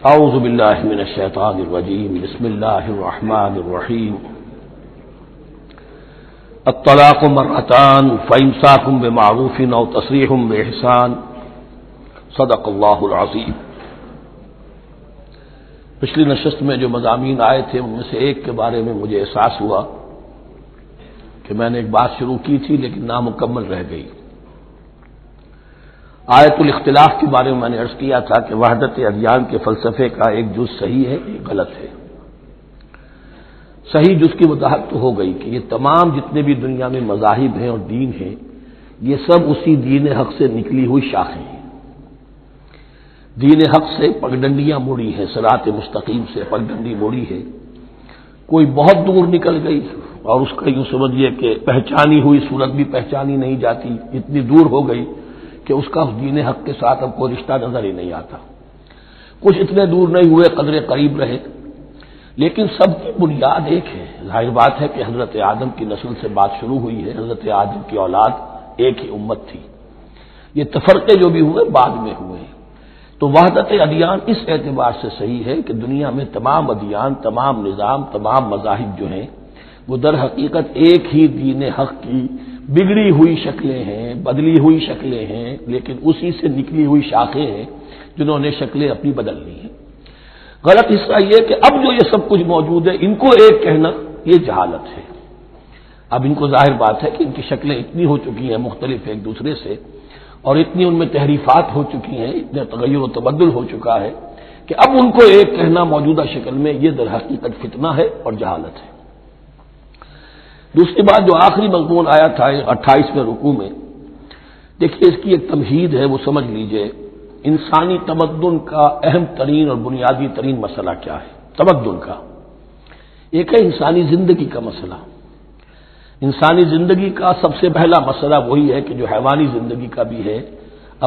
اعوذ باللہ من الشیطان الرجیم بسم اللہ الرحمن الرحیم الطلاق مرتان فامساک بمعروف او تسریح باحسان صدق اللہ العظیم۔ پچھلی نشست میں جو مضامین آئے تھے ان میں سے ایک کے بارے میں مجھے احساس ہوا کہ میں نے ایک بات شروع کی تھی لیکن نامکمل رہ گئی۔ آیت الاختلاف کے بارے میں نے عرض کیا تھا کہ وحدت ادیان کے فلسفے کا ایک جز صحیح ہے، ایک غلط ہے۔ صحیح جز کی وضاحت تو ہو گئی کہ یہ تمام جتنے بھی دنیا میں مذاہب ہیں اور دین ہیں یہ سب اسی دین حق سے نکلی ہوئی شاخیں ہیں۔ دین حق سے پگڈنڈیاں مڑی ہیں، صراط مستقیم سے پگڈنڈی مڑی ہے، کوئی بہت دور نکل گئی اور اس کا یوں سمجھیے کہ پہچانی ہوئی صورت بھی پہچانی نہیں جاتی، اتنی دور ہو گئی کہ اس کا اس دین حق کے ساتھ اب کوئی رشتہ نظر ہی نہیں آتا۔ کچھ اتنے دور نہیں ہوئے، قدر قریب رہے، لیکن سب کی بنیاد ایک ہے۔ ظاہر بات ہے کہ حضرت آدم کی نسل سے بات شروع ہوئی ہے، حضرت آدم کی اولاد ایک ہی امت تھی، یہ تفرقے جو بھی ہوئے بعد میں ہوئے۔ تو وحدت ادیان اس اعتبار سے صحیح ہے کہ دنیا میں تمام ادیان، تمام نظام، تمام مذاہب جو ہیں وہ در حقیقت ایک ہی دین حق کی بگڑی ہوئی شکلیں ہیں، بدلی ہوئی شکلیں ہیں، لیکن اسی سے نکلی ہوئی شاخیں ہیں جنہوں نے شکلیں اپنی بدل لی ہیں۔ غلط حصہ یہ کہ اب جو یہ سب کچھ موجود ہے ان کو ایک کہنا یہ جہالت ہے۔ اب ان کو ظاہر بات ہے کہ ان کی شکلیں اتنی ہو چکی ہیں مختلف ایک دوسرے سے، اور اتنی ان میں تحریفات ہو چکی ہیں، اتنا تغیر و تبدل ہو چکا ہے کہ اب ان کو ایک کہنا موجودہ شکل میں یہ در حقیقت فتنہ ہے اور جہالت ہے۔ دوسری بات جو آخری مضمون آیا تھا 28ویں رکوع میں، دیکھیے اس کی ایک تمہید ہے، وہ سمجھ لیجئے۔ انسانی تمدن کا اہم ترین اور بنیادی ترین مسئلہ کیا ہے؟ تمدن کا ایک ہے انسانی زندگی کا مسئلہ۔ انسانی زندگی کا سب سے پہلا مسئلہ وہی ہے کہ جو حیوانی زندگی کا بھی ہے،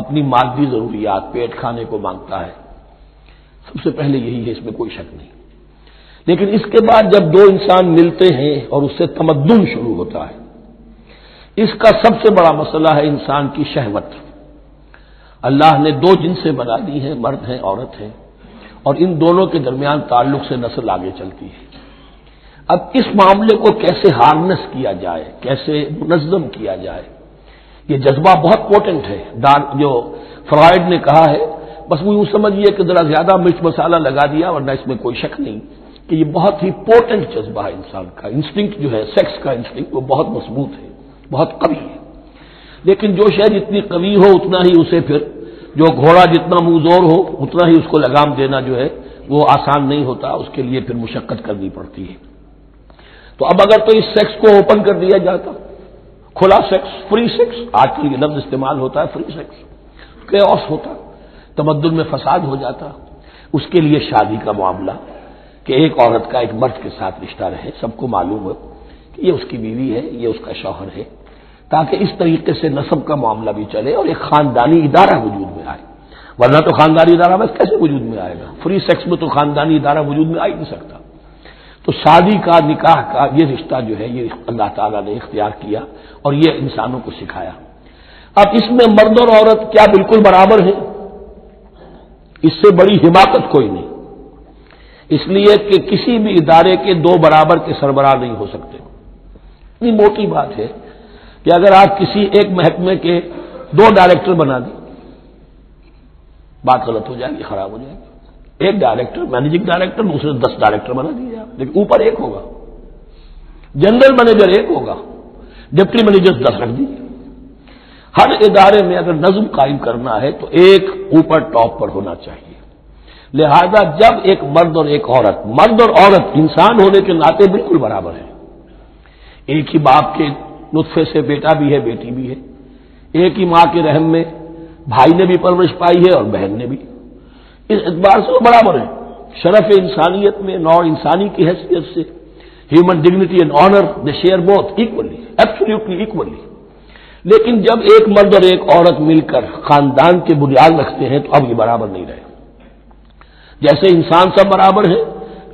اپنی مادی ضروریات، پیٹ کھانے کو مانگتا ہے، سب سے پہلے یہی ہے، اس میں کوئی شک نہیں۔ لیکن اس کے بعد جب دو انسان ملتے ہیں اور اس سے تمدن شروع ہوتا ہے، اس کا سب سے بڑا مسئلہ ہے انسان کی شہوت۔ اللہ نے دو جنسیں بنا دی ہیں، مرد ہیں، عورت ہیں، اور ان دونوں کے درمیان تعلق سے نسل آگے چلتی ہے۔ اب اس معاملے کو کیسے ہارنس کیا جائے، کیسے منظم کیا جائے، یہ جذبہ بہت پوٹنٹ ہے۔ جو فرائڈ نے کہا ہے، بس وہ یوں سمجھیے کہ ذرا زیادہ مرچ مسالہ لگا دیا، ورنہ اس میں کوئی شک نہیں کہ یہ بہت ہی پوٹنٹ جذبہ ہے انسان کا۔ انسٹنکٹ جو ہے، سیکس کا انسٹنکٹ، وہ بہت مضبوط ہے، بہت قوی ہے۔ لیکن جو شے جتنی قوی ہو اتنا ہی اسے پھر، جو گھوڑا جتنا منہ زور ہو اتنا ہی اس کو لگام دینا جو ہے وہ آسان نہیں ہوتا، اس کے لیے پھر مشقت کرنی پڑتی ہے۔ تو اب اگر تو اس سیکس کو اوپن کر دیا جاتا، کھلا سیکس، فری سیکس، آج کل یہ لفظ استعمال ہوتا ہے، فری سیکس، کیوس ہوتا، تمدن میں فساد ہو جاتا۔ اس کے لیے شادی کا معاملہ کہ ایک عورت کا ایک مرد کے ساتھ رشتہ رہے، سب کو معلوم ہو کہ یہ اس کی بیوی ہے، یہ اس کا شوہر ہے، تاکہ اس طریقے سے نسب کا معاملہ بھی چلے اور ایک خاندانی ادارہ وجود میں آئے۔ ورنہ تو خاندانی ادارہ بس کیسے وجود میں آئے گا؟ فری سیکس میں تو خاندانی ادارہ وجود میں آ ہی نہیں سکتا۔ تو شادی کا، نکاح کا یہ رشتہ جو ہے یہ اللہ تعالیٰ نے اختیار کیا اور یہ انسانوں کو سکھایا۔ اب اس میں مرد اور عورت کیا بالکل برابر ہیں؟ اس سے بڑی حماقت کوئی نہیں، اس لیے کہ کسی بھی ادارے کے دو برابر کے سربراہ نہیں ہو سکتے۔ اتنی موٹی بات ہے کہ اگر آپ کسی ایک محکمے کے دو ڈائریکٹر بنا دیں، بات غلط ہو جائے گی، خراب ہو جائے گی۔ ایک ڈائریکٹر، مینیجنگ ڈائریکٹر، دوسرے 10 ڈائریکٹر بنا دیجیے آپ، لیکن اوپر ایک ہوگا، جنرل مینیجر ایک ہوگا، ڈپٹی مینیجر 10 رکھ دیجیے۔ ہر ادارے میں اگر نظم قائم کرنا ہے تو ایک اوپر ٹاپ پر ہونا چاہیے۔ لہذا جب ایک مرد اور ایک عورت، مرد اور عورت انسان ہونے کے ناطے بالکل برابر ہیں، ایک ہی باپ کے نطفے سے بیٹا بھی ہے، بیٹی بھی ہے، ایک ہی ماں کے رحم میں بھائی نے بھی پرورش پائی ہے اور بہن نے بھی، اس اعتبار سے وہ برابر ہیں۔ شرف انسانیت میں، نوع انسانی کی حیثیت سے، human dignity and honour, they share both equally, absolutely equally. لیکن جب ایک مرد اور ایک عورت مل کر خاندان کے بنیاد رکھتے ہیں تو اب یہ برابر نہیں رہے۔ جیسے انسان سب برابر ہیں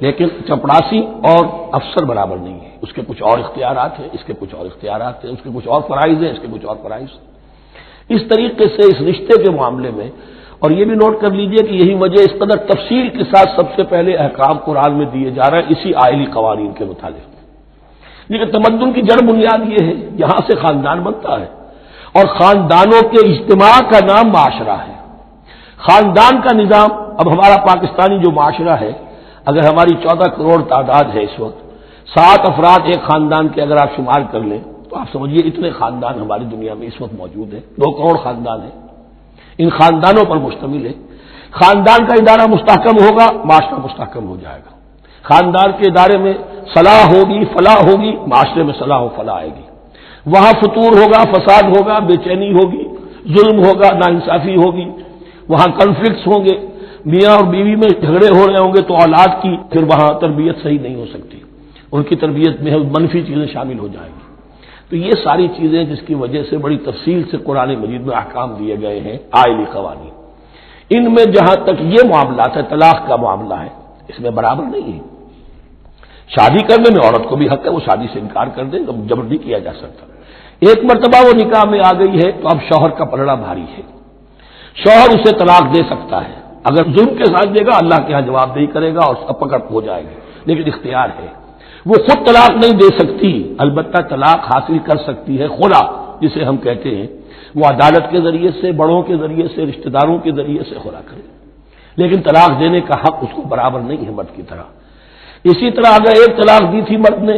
لیکن چپڑاسی اور افسر برابر نہیں ہے، اس کے کچھ اور اختیارات ہیں، اس کے کچھ اور اختیارات ہیں، اس کے کچھ اور فرائض ہیں، اس کے کچھ اور فرائض ہیں۔ اس طریقے سے اس رشتے کے معاملے میں اور یہ بھی نوٹ کر لیجئے کہ یہی وجہ اس قدر تفصیل کے ساتھ سب سے پہلے احکام قرآن میں دیے جا رہے ہیں اسی آئلی قوانین کے متعلق. لیکن تمدن کی جڑ بنیاد یہ ہے، یہاں سے خاندان بنتا ہے، اور خاندانوں کے اجتماع کا نام معاشرہ ہے. خاندان کا نظام، اب ہمارا پاکستانی جو معاشرہ ہے، اگر ہماری 14 کروڑ تعداد ہے اس وقت، 7 افراد ایک خاندان کے اگر آپ شمار کر لیں تو آپ سمجھیے اتنے خاندان ہماری دنیا میں اس وقت موجود ہیں. 2 کروڑ خاندان ہیں، ان خاندانوں پر مشتمل ہے. خاندان کا ادارہ مستحکم ہوگا، معاشرہ مستحکم ہو جائے گا. خاندان کے ادارے میں صلاح ہوگی، فلاح ہوگی، معاشرے میں صلاح و فلاح آئے گی. وہاں فتور ہوگا، فساد ہوگا، بے چینی ہوگی، ظلم ہوگا، ناانصافی ہوگی، وہاں کنفلکٹس ہوں گے، میاں اور بیوی میں جھگڑے ہو رہے ہوں گے تو اولاد کی پھر وہاں تربیت صحیح نہیں ہو سکتی، ان کی تربیت میں منفی چیزیں شامل ہو جائیں گی. تو یہ ساری چیزیں جس کی وجہ سے بڑی تفصیل سے قرآن مجید میں احکام دیے گئے ہیں آئلی قوانین. ان میں جہاں تک یہ معاملات ہے، طلاق کا معاملہ ہے، اس میں برابر نہیں ہے. شادی کرنے میں عورت کو بھی حق ہے، وہ شادی سے انکار کر دے، جبر نہیں کیا جا سکتا. ایک مرتبہ وہ نکاح میں آ گئی ہے تو اب شوہر کا پلڑا بھاری ہے. شوہر اسے طلاق دے سکتا ہے، اگر ظلم کے ساتھ دے گا اللہ کے ہاں جواب دہی کرے گا اور سب پکڑ ہو جائے گی، لیکن اختیار ہے. وہ خود طلاق نہیں دے سکتی، البتہ طلاق حاصل کر سکتی ہے خلا جسے ہم کہتے ہیں. وہ عدالت کے ذریعے سے، بڑوں کے ذریعے سے، رشتہ داروں کے ذریعے سے خلا کرے، لیکن طلاق دینے کا حق اس کو برابر نہیں ہے مرد کی طرح. اسی طرح اگر ایک طلاق دی تھی مرد نے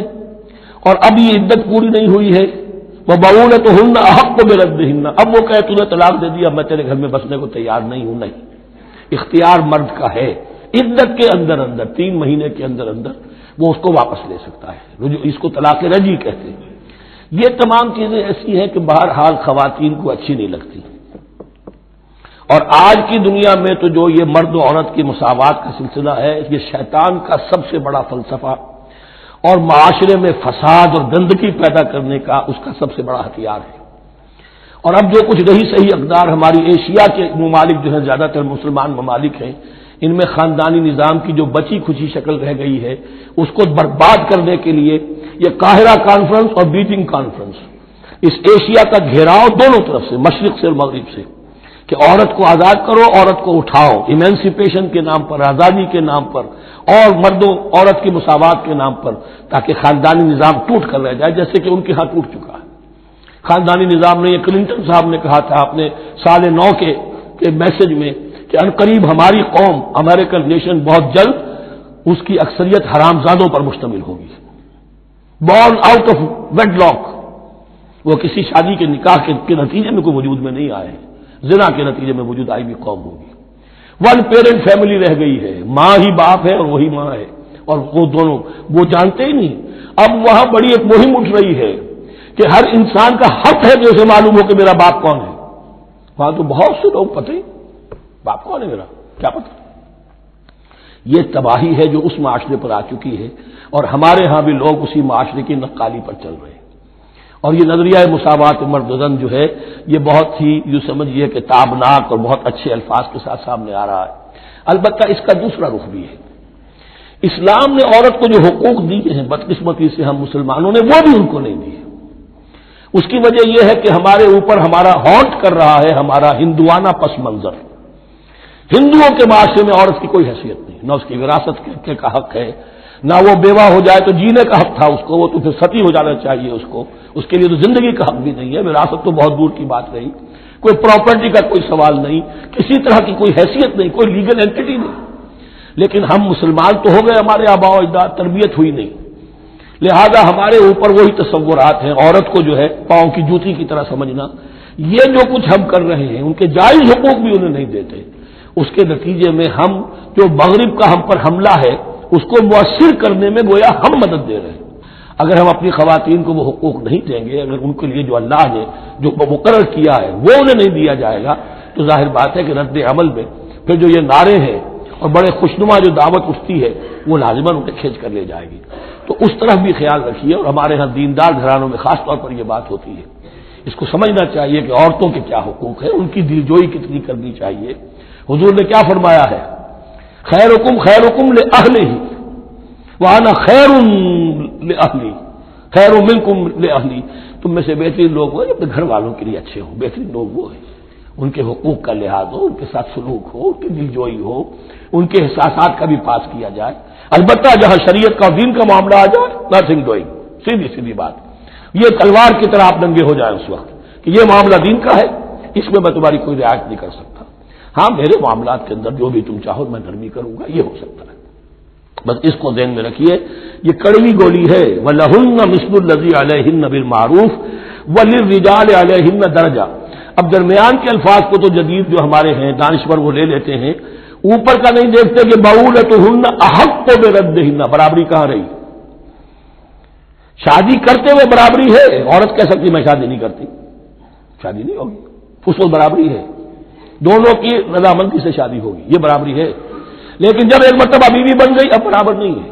اور اب یہ عدت پوری نہیں ہوئی ہے، وہ بؤولتہن احق بردہن، اب وہ کہے تو نے طلاق دے دیا، میں تیرے گھر میں بسنے کو تیار نہیں ہوں، نہیں. اختیار مرد کا ہے، عدت کے اندر 3 مہینے کے اندر وہ اس کو واپس لے سکتا ہے. اس کو طلاق رجعی کہتے ہیں. یہ تمام چیزیں ایسی ہیں کہ بہرحال خواتین کو اچھی نہیں لگتی. اور آج کی دنیا میں تو جو یہ مرد و عورت کی مساوات کا سلسلہ ہے، یہ شیطان کا سب سے بڑا فلسفہ اور معاشرے میں فساد اور گندگی پیدا کرنے کا اس کا سب سے بڑا ہتھیار ہے. اور اب جو کچھ رہی صحیح اقدار ہماری ایشیا کے ممالک جو ہیں، زیادہ تر مسلمان ممالک ہیں، ان میں خاندانی نظام کی جو بچی کھچی شکل رہ گئی ہے اس کو برباد کرنے کے لیے یہ قاہرہ کانفرنس اور بیجنگ کانفرنس، اس ایشیا کا گھیراؤ دونوں طرف سے، مشرق سے اور مغرب سے، کہ عورت کو آزاد کرو، عورت کو اٹھاؤ، ایمینسیپیشن کے نام پر، آزادی کے نام پر، اور مردوں عورت کی مساوات کے نام پر، تاکہ خاندانی نظام ٹوٹ کر رہ جائے جیسے کہ ان کے ہاں ٹوٹ چکا ہے. خاندانی نظام نے، یہ کلنٹن صاحب نے کہا تھا اپنے سال 9 کے میسج میں کہ عنقریب ہماری قوم، امریکن نیشن، بہت جلد اس کی اکثریت حرامزادوں پر مشتمل ہوگی، born out of wedlock, وہ کسی شادی کے نکاح کے نتیجے میں کوئی وجود میں نہیں آئے، زنا کے نتیجے میں وجود آئی بھی قوم ہوگی. 1 پیرنٹ فیملی رہ گئی ہے، ماں ہی باپ ہے اور وہی ماں ہے، اور وہ دونوں وہ جانتے ہی نہیں. اب وہاں بڑی ایک مہم اٹھ رہی ہے کہ ہر انسان کا حق ہے کہ اسے معلوم ہو کہ میرا باپ کون ہے. وہاں تو بہت سے لوگ پتہ ہی باپ کون ہے میرا، کیا پتہ. یہ تباہی ہے جو اس معاشرے پر آ چکی ہے، اور ہمارے ہاں بھی لوگ اسی معاشرے کی نقالی پر چل رہے ہیں. اور یہ نظریہ مساوات مرد و زن جو ہے یہ بہت ہی یوں سمجھیے کہ تابناک اور بہت اچھے الفاظ کے ساتھ سامنے آ رہا ہے. البتہ اس کا دوسرا رخ بھی ہے. اسلام نے عورت کو جو حقوق دیے ہیں بدقسمتی سے ہم مسلمانوں نے وہ بھی ان کو نہیں دیے. اس کی وجہ یہ ہے کہ ہمارے اوپر ہمارا ہانٹ کر رہا ہے ہمارا ہندوانہ پس منظر. ہندوؤں کے معاشرے میں عورت کی کوئی حیثیت نہیں، نہ اس کی وراثت کا حق ہے، نہ وہ بیوہ ہو جائے تو جینے کا حق تھا اس کو، وہ تو پھر ستی ہو جانا چاہیے اس کو، اس کے لیے تو زندگی کا حق بھی نہیں ہے، وراثت تو بہت دور کی بات رہی، کوئی پراپرٹی کا کوئی سوال نہیں، کسی طرح کی کوئی حیثیت نہیں، کوئی لیگل اینٹی نہیں. لیکن ہم مسلمان تو ہو گئے، ہمارے آباء و اجداد، تربیت ہوئی نہیں، لہذا ہمارے اوپر وہی تصورات ہیں. عورت کو جو ہے پاؤں کی جوتی کی طرح سمجھنا، یہ جو کچھ ہم کر رہے ہیں ان کے جائز حقوق بھی انہیں نہیں دیتے. اس کے نتیجے میں ہم جو مغرب کا ہم پر حملہ ہے اس کو مؤثر کرنے میں گویا ہم مدد دے رہے ہیں. اگر ہم اپنی خواتین کو وہ حقوق نہیں دیں گے، اگر ان کے لیے جو اللہ نے جو مقرر کیا ہے وہ انہیں نہیں دیا جائے گا، تو ظاہر بات ہے کہ رد عمل میں پھر جو یہ نعرے ہیں اور بڑے خوشنما جو دعوت اٹھتی ہے وہ لازماً انہیں کھینچ کر لے جائے گی. تو اس طرف بھی خیال رکھیے. اور ہمارے ہاں دیندار گھرانوں میں خاص طور پر یہ بات ہوتی ہے، اس کو سمجھنا چاہیے کہ عورتوں کے کیا حقوق ہیں، ان کی دلجوئی کتنی کرنی چاہیے. حضور نے کیا فرمایا ہے؟ خیرکم خیرکم لأہلہ وانا خیر لأہلی، خیر منکم لأہلی. تم میں سے بہترین لوگ وہ اپنے گھر والوں کے لیے اچھے ہوں، بہترین لوگ وہ ہیں. ان کے حقوق کا لحاظ ہو، ان کے ساتھ سلوک ہو، ان کی دلجوئی ہو، ان کے احساسات کا بھی پاس کیا جائے۔ البتہ جہاں شریعت کا اور دین کا معاملہ آ جائے، نتھنگ ڈوئنگ، سیدھی سیدھی بات، یہ تلوار کی طرح آپ ننگے ہو جائیں اس وقت کہ یہ معاملہ دین کا ہے، اس میں میں تمہاری کوئی رعایت نہیں کر سکتا۔ ہاں میرے معاملات کے اندر جو بھی تم چاہو میں نرمی کروں گا، یہ ہو سکتا ہے۔ بس اس کو ذہن میں رکھیے، یہ کڑوی گولی ہے۔ وَلَهُنَّ مِثْلُ الَّذِي عَلَيْهِنَّ بِالْمَعْرُوفِ وَلِلرِّجَالِ عَلَيْهِنَّ دَرَجَةٌ۔ اب درمیان کے الفاظ کو تو جدید جو ہمارے ہیں دانشور وہ لے لیتے ہیں، اوپر کا نہیں دیکھتے کہ بَعُولَتُهُنَّ أَحَقُّ بِرَدِّهِنَّ، برابری کہاں رہی؟ شادی کرتے ہوئے برابری ہے، عورت کہہ سکتی میں شادی نہیں کرتی، شادی نہیں ہوگی، اس وقت برابری ہے، دونوں کی رضامندی سے شادی ہوگی، یہ برابری ہے۔ لیکن جب ایک مرتبہ بیوی بن گئی اب برابر نہیں ہے۔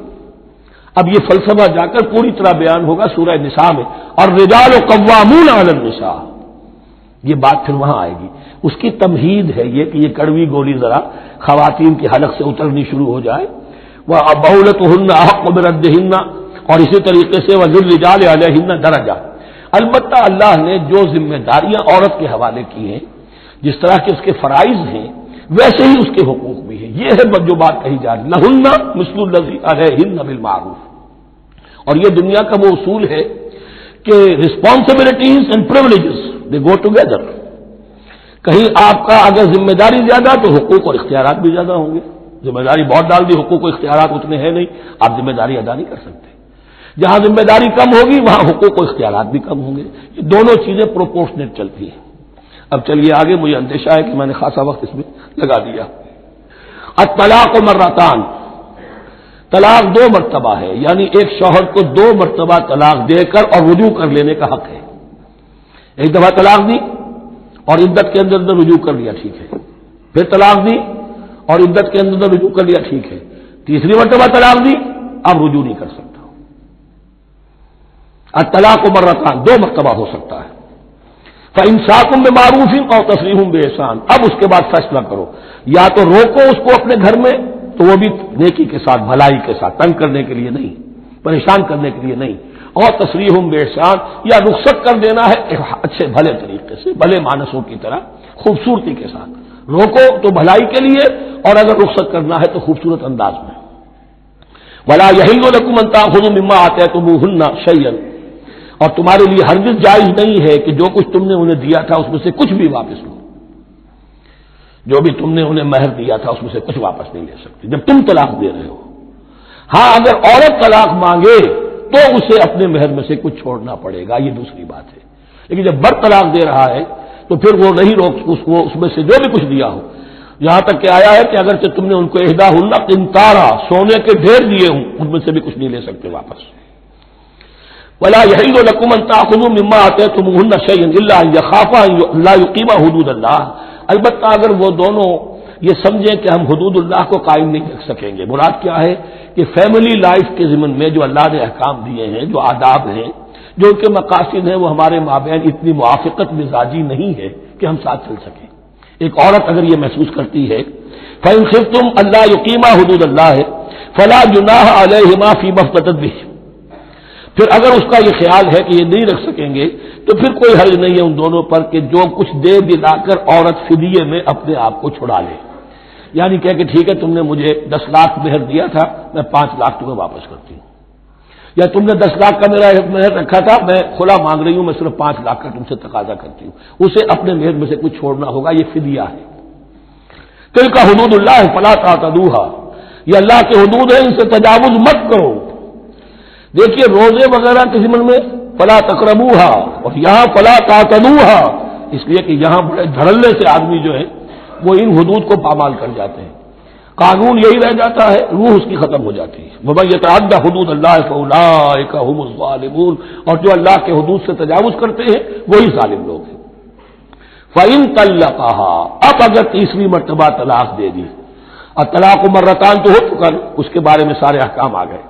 اب یہ فلسفہ جا کر پوری طرح بیان ہوگا سورہ نساء میں، اور رجال قوامون علی النساء، یہ بات پھر وہاں آئے گی۔ اس کی تمہید ہے یہ کہ یہ کڑوی گولی ذرا خواتین کی حلق سے اترنی شروع ہو جائے۔ وَبَعُولَتُهُنَّ أَحَقُّ بِرَدِّهِنَّ، اور اسی طریقے سے وَلِلرِّجَالِ عَلَيْهِنَّ دَرَجَةٌ۔ البتہ اللہ نے جو ذمہ داریاں عورت کے حوالے کی ہیں، جس طرح کے اس کے فرائض ہیں ویسے ہی اس کے حقوق بھی ہیں، یہ ہے جو بات کہی جا رہی، لہن مثل الذی علیہن بالمعروف۔ اور یہ دنیا کا وہ اصول ہے کہ responsibilities and privileges they go together. کہیں آپ کا اگر ذمہ داری زیادہ تو حقوق اور اختیارات بھی زیادہ ہوں گے، ذمہ داری بہت ڈال دی، حقوق و اختیارات اتنے ہیں نہیں، آپ ذمہ داری ادا نہیں کر سکتے۔ جہاں ذمہ داری کم ہوگی وہاں حقوق و اختیارات بھی کم ہوں گے، یہ دونوں چیزیں پروپورشنیٹ چلتی ہیں۔ اب چلیے آگے، مجھے اندیشہ ہے کہ میں نے خاصا وقت اس میں لگا دیا۔ الطلاق مرتان، طلاق 2 مرتبہ ہے، یعنی ایک شوہر کو 2 مرتبہ طلاق دے کر اور رجوع کر لینے کا حق ہے۔ ایک دفعہ طلاق دی اور عدت کے اندر رجوع کر لیا، ٹھیک ہے، پھر طلاق دی اور عدت کے اندر رجوع کر لیا، ٹھیک ہے، تیسری مرتبہ طلاق دی اب رجوع نہیں کر سکتا۔ الطلاق مرتان 2 مرتبہ ہو سکتا ہے۔ فَإِمْسَاكٌ بِمَعْرُوفٍ أَوْ تَسْرِيحٌ بِإِحْسَانٍ، اب اس کے بعد فیصلہ کرو، یا تو روکو اس کو اپنے گھر میں تو وہ بھی نیکی کے ساتھ، بھلائی کے ساتھ، تنگ کرنے کے لیے نہیں، پریشان کرنے کے لیے نہیں، اور تسریح بِإِحْسَان، یا رخصت کر دینا ہے اچھے بھلے طریقے سے، بھلے مانسوں کی طرح خوبصورتی کے ساتھ، روکو تو بھلائی کے لیے، اور اگر رخصت کرنا ہے تو خوبصورت انداز میں۔ وَلَا يَحِلُّ لَكُمْ أَن تَأْخُذُوا مِمَّا آتَيْتُمُوهُنَّ شَيْئًا، اور تمہارے لیے ہرگز جائز نہیں ہے کہ جو کچھ تم نے انہیں دیا تھا اس میں سے کچھ بھی واپس لو، جو بھی تم نے انہیں مہر دیا تھا اس میں سے کچھ واپس نہیں لے سکتے جب تم طلاق دے رہے ہو۔ ہاں اگر عورت طلاق مانگے تو اسے اپنے مہر میں سے کچھ چھوڑنا پڑے گا، یہ دوسری بات ہے، لیکن جب بر طلاق دے رہا ہے تو پھر وہ نہیں روک اس میں سے جو بھی کچھ دیا ہو، یہاں تک کہ آیا ہے کہ اگر تم نے ان کو احداہن قنطارا، سونے کے ڈھیر دیے ہوں، ان میں سے بھی کچھ نہیں لے سکتے واپس۔ وَلَا يَحِلُّ لَكُمْ أَن تَأْخُذُوا مِمَّا آتَيْتُمُوهُنَّ شَيْئًا إِلَّا أَن يَخَافَا أَن لَّا يُقِيمَا حُدُودَ اللَّهِ، البتہ اگر وہ دونوں یہ سمجھیں کہ ہم حدود اللہ کو قائم نہیں رکھ سکیں گے۔ مراد کیا ہے کہ فیملی لائف کے ضمن میں جو اللہ نے احکام دیے ہیں، جو آداب ہیں، جو ان کے مقاصد ہیں، وہ ہمارے مابین اتنی موافقت مزاجی نہیں ہے کہ ہم ساتھ چل سکیں۔ ایک عورت اگر یہ محسوس کرتی ہے فَإِنْ خِفْتُمْ أَلَّا يُقِيمَا حُدُودَ اللَّهِ فَلَا جُنَاحَ عَلَيْهِمَا فِيمَا افْتَدَتْ بِهِ، پھر اگر اس کا یہ خیال ہے کہ یہ نہیں رکھ سکیں گے تو پھر کوئی حرج نہیں ہے ان دونوں پر کہ جو کچھ دے دلا کر عورت فدیے میں اپنے آپ کو چھڑا لے، یعنی کہہ کہ ٹھیک ہے تم نے مجھے 10 لاکھ مہر دیا تھا، میں 5 لاکھ تمہیں واپس کرتی ہوں، یا تم نے 10 لاکھ کا میرا مہر رکھا تھا، میں کھلا مانگ رہی ہوں، میں صرف 5 لاکھ کا تم سے تقاضا کرتی ہوں، اسے اپنے مہر میں سے کچھ چھوڑنا ہوگا، یہ فدیہ ہے۔ تلک حدود اللہ فلا تعتدوها، یہ اللہ کے حدود ہیں، ان سے تجاوز مت کرو۔ دیکھیے روزے وغیرہ کے ضمن میں فلا تقربوها، اور یہاں فلا تعتدوها، اس لیے کہ یہاں بڑے دھڑلے سے آدمی جو ہے وہ ان حدود کو پامال کر جاتے ہیں، قانون یہی رہ جاتا ہے، روح اس کی ختم ہو جاتی ہے۔ وَمَن يَتَعَدَّ حُدُودَ اللَّهِ فَأُولَٰئِكَ هُمُ الظَّالِمُونَ، اور جو اللہ کے حدود سے تجاوز کرتے ہیں وہی ظالم لوگ ہیں۔ فَإِن طَلَّقَهَا، اب اگر تیسری مرتبہ طلاق دے دی، الطلاق مرتان تو ہو چکا، اس کے بارے میں سارے احکام آ گئے،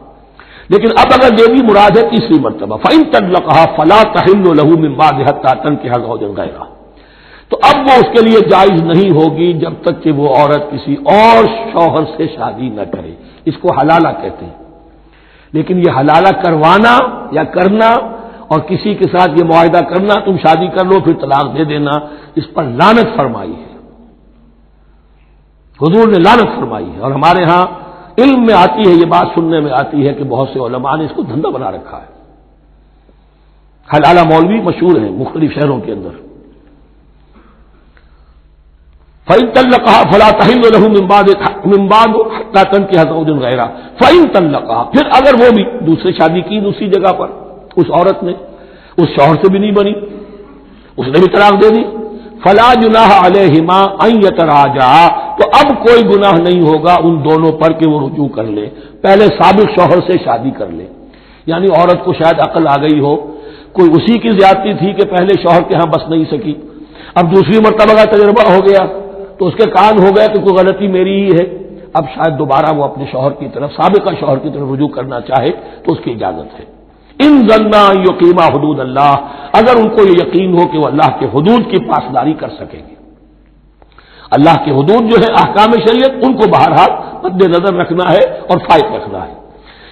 لیکن اب اگر دے دی مراد ہے تیسری مرتبہ، فَإِن طَلَّقَهَا فَلَا تَحِلُّ لَهُ مِن بَعْدِ حَتَّىٰ تَنكِحَ زَوْجًا غَيْرَهُ، تو اب وہ اس کے لیے جائز نہیں ہوگی جب تک کہ وہ عورت کسی اور شوہر سے شادی نہ کرے، اس کو حلالہ کہتے ہیں۔ لیکن یہ حلالہ کروانا یا کرنا اور کسی کے ساتھ یہ معاہدہ کرنا تم شادی کر لو پھر طلاق دے دینا، اس پر لعنت فرمائی ہے، حضور نے لعنت فرمائی ہے۔ اور ہمارے ہاں علم میں آتی ہے، یہ بات سننے میں آتی ہے کہ بہت سے علماء نے اس کو دھندا بنا رکھا ہے۔ حلالہ مولوی مشہور ہیں مختلف شہروں کے اندر، فَإِن طَلَّقَهَا فَلَا تَحِلُّ لَهُ مِن بَعْدُ حَتَّىٰ تَنكِحَ زَوْجًا غَيْرَهُ فَإِن طَلَّقَهَا، پھر اگر وہ بھی دوسری شادی کی دوسری جگہ پر، اس عورت نے اس شوہر سے بھی نہیں بنی، اس نے بھی طلاق دے دی، فَلَا جُنَاحَ عَلَيْهِمَا أَن يَتَرَاجَعَا، تو اب کوئی گناہ نہیں ہوگا ان دونوں پر کہ وہ رجوع کر لے، پہلے سابق شوہر سے شادی کر لے۔ یعنی عورت کو شاید عقل آ گئی ہو، کوئی اسی کی زیادتی تھی کہ پہلے شوہر کے ہاں بس نہیں سکی، اب دوسری مرتبہ کا تجربہ ہو گیا تو اس کے کان ہو گیا کہ کوئی غلطی میری ہی ہے، اب شاید دوبارہ وہ اپنے شوہر کی طرف، سابقہ شوہر کی طرف رجوع کرنا چاہے تو اس کی اجازت ہے۔ ان ظنا یقیما حدود اللہ، اگر ان کو یہ یقین ہو کہ وہ اللہ کے حدود کی پاسداری کر سکیں گے، اللہ کے حدود جو ہے احکام شریعت، ان کو بہرحال مد نظر رکھنا ہے اور فائق رکھنا ہے۔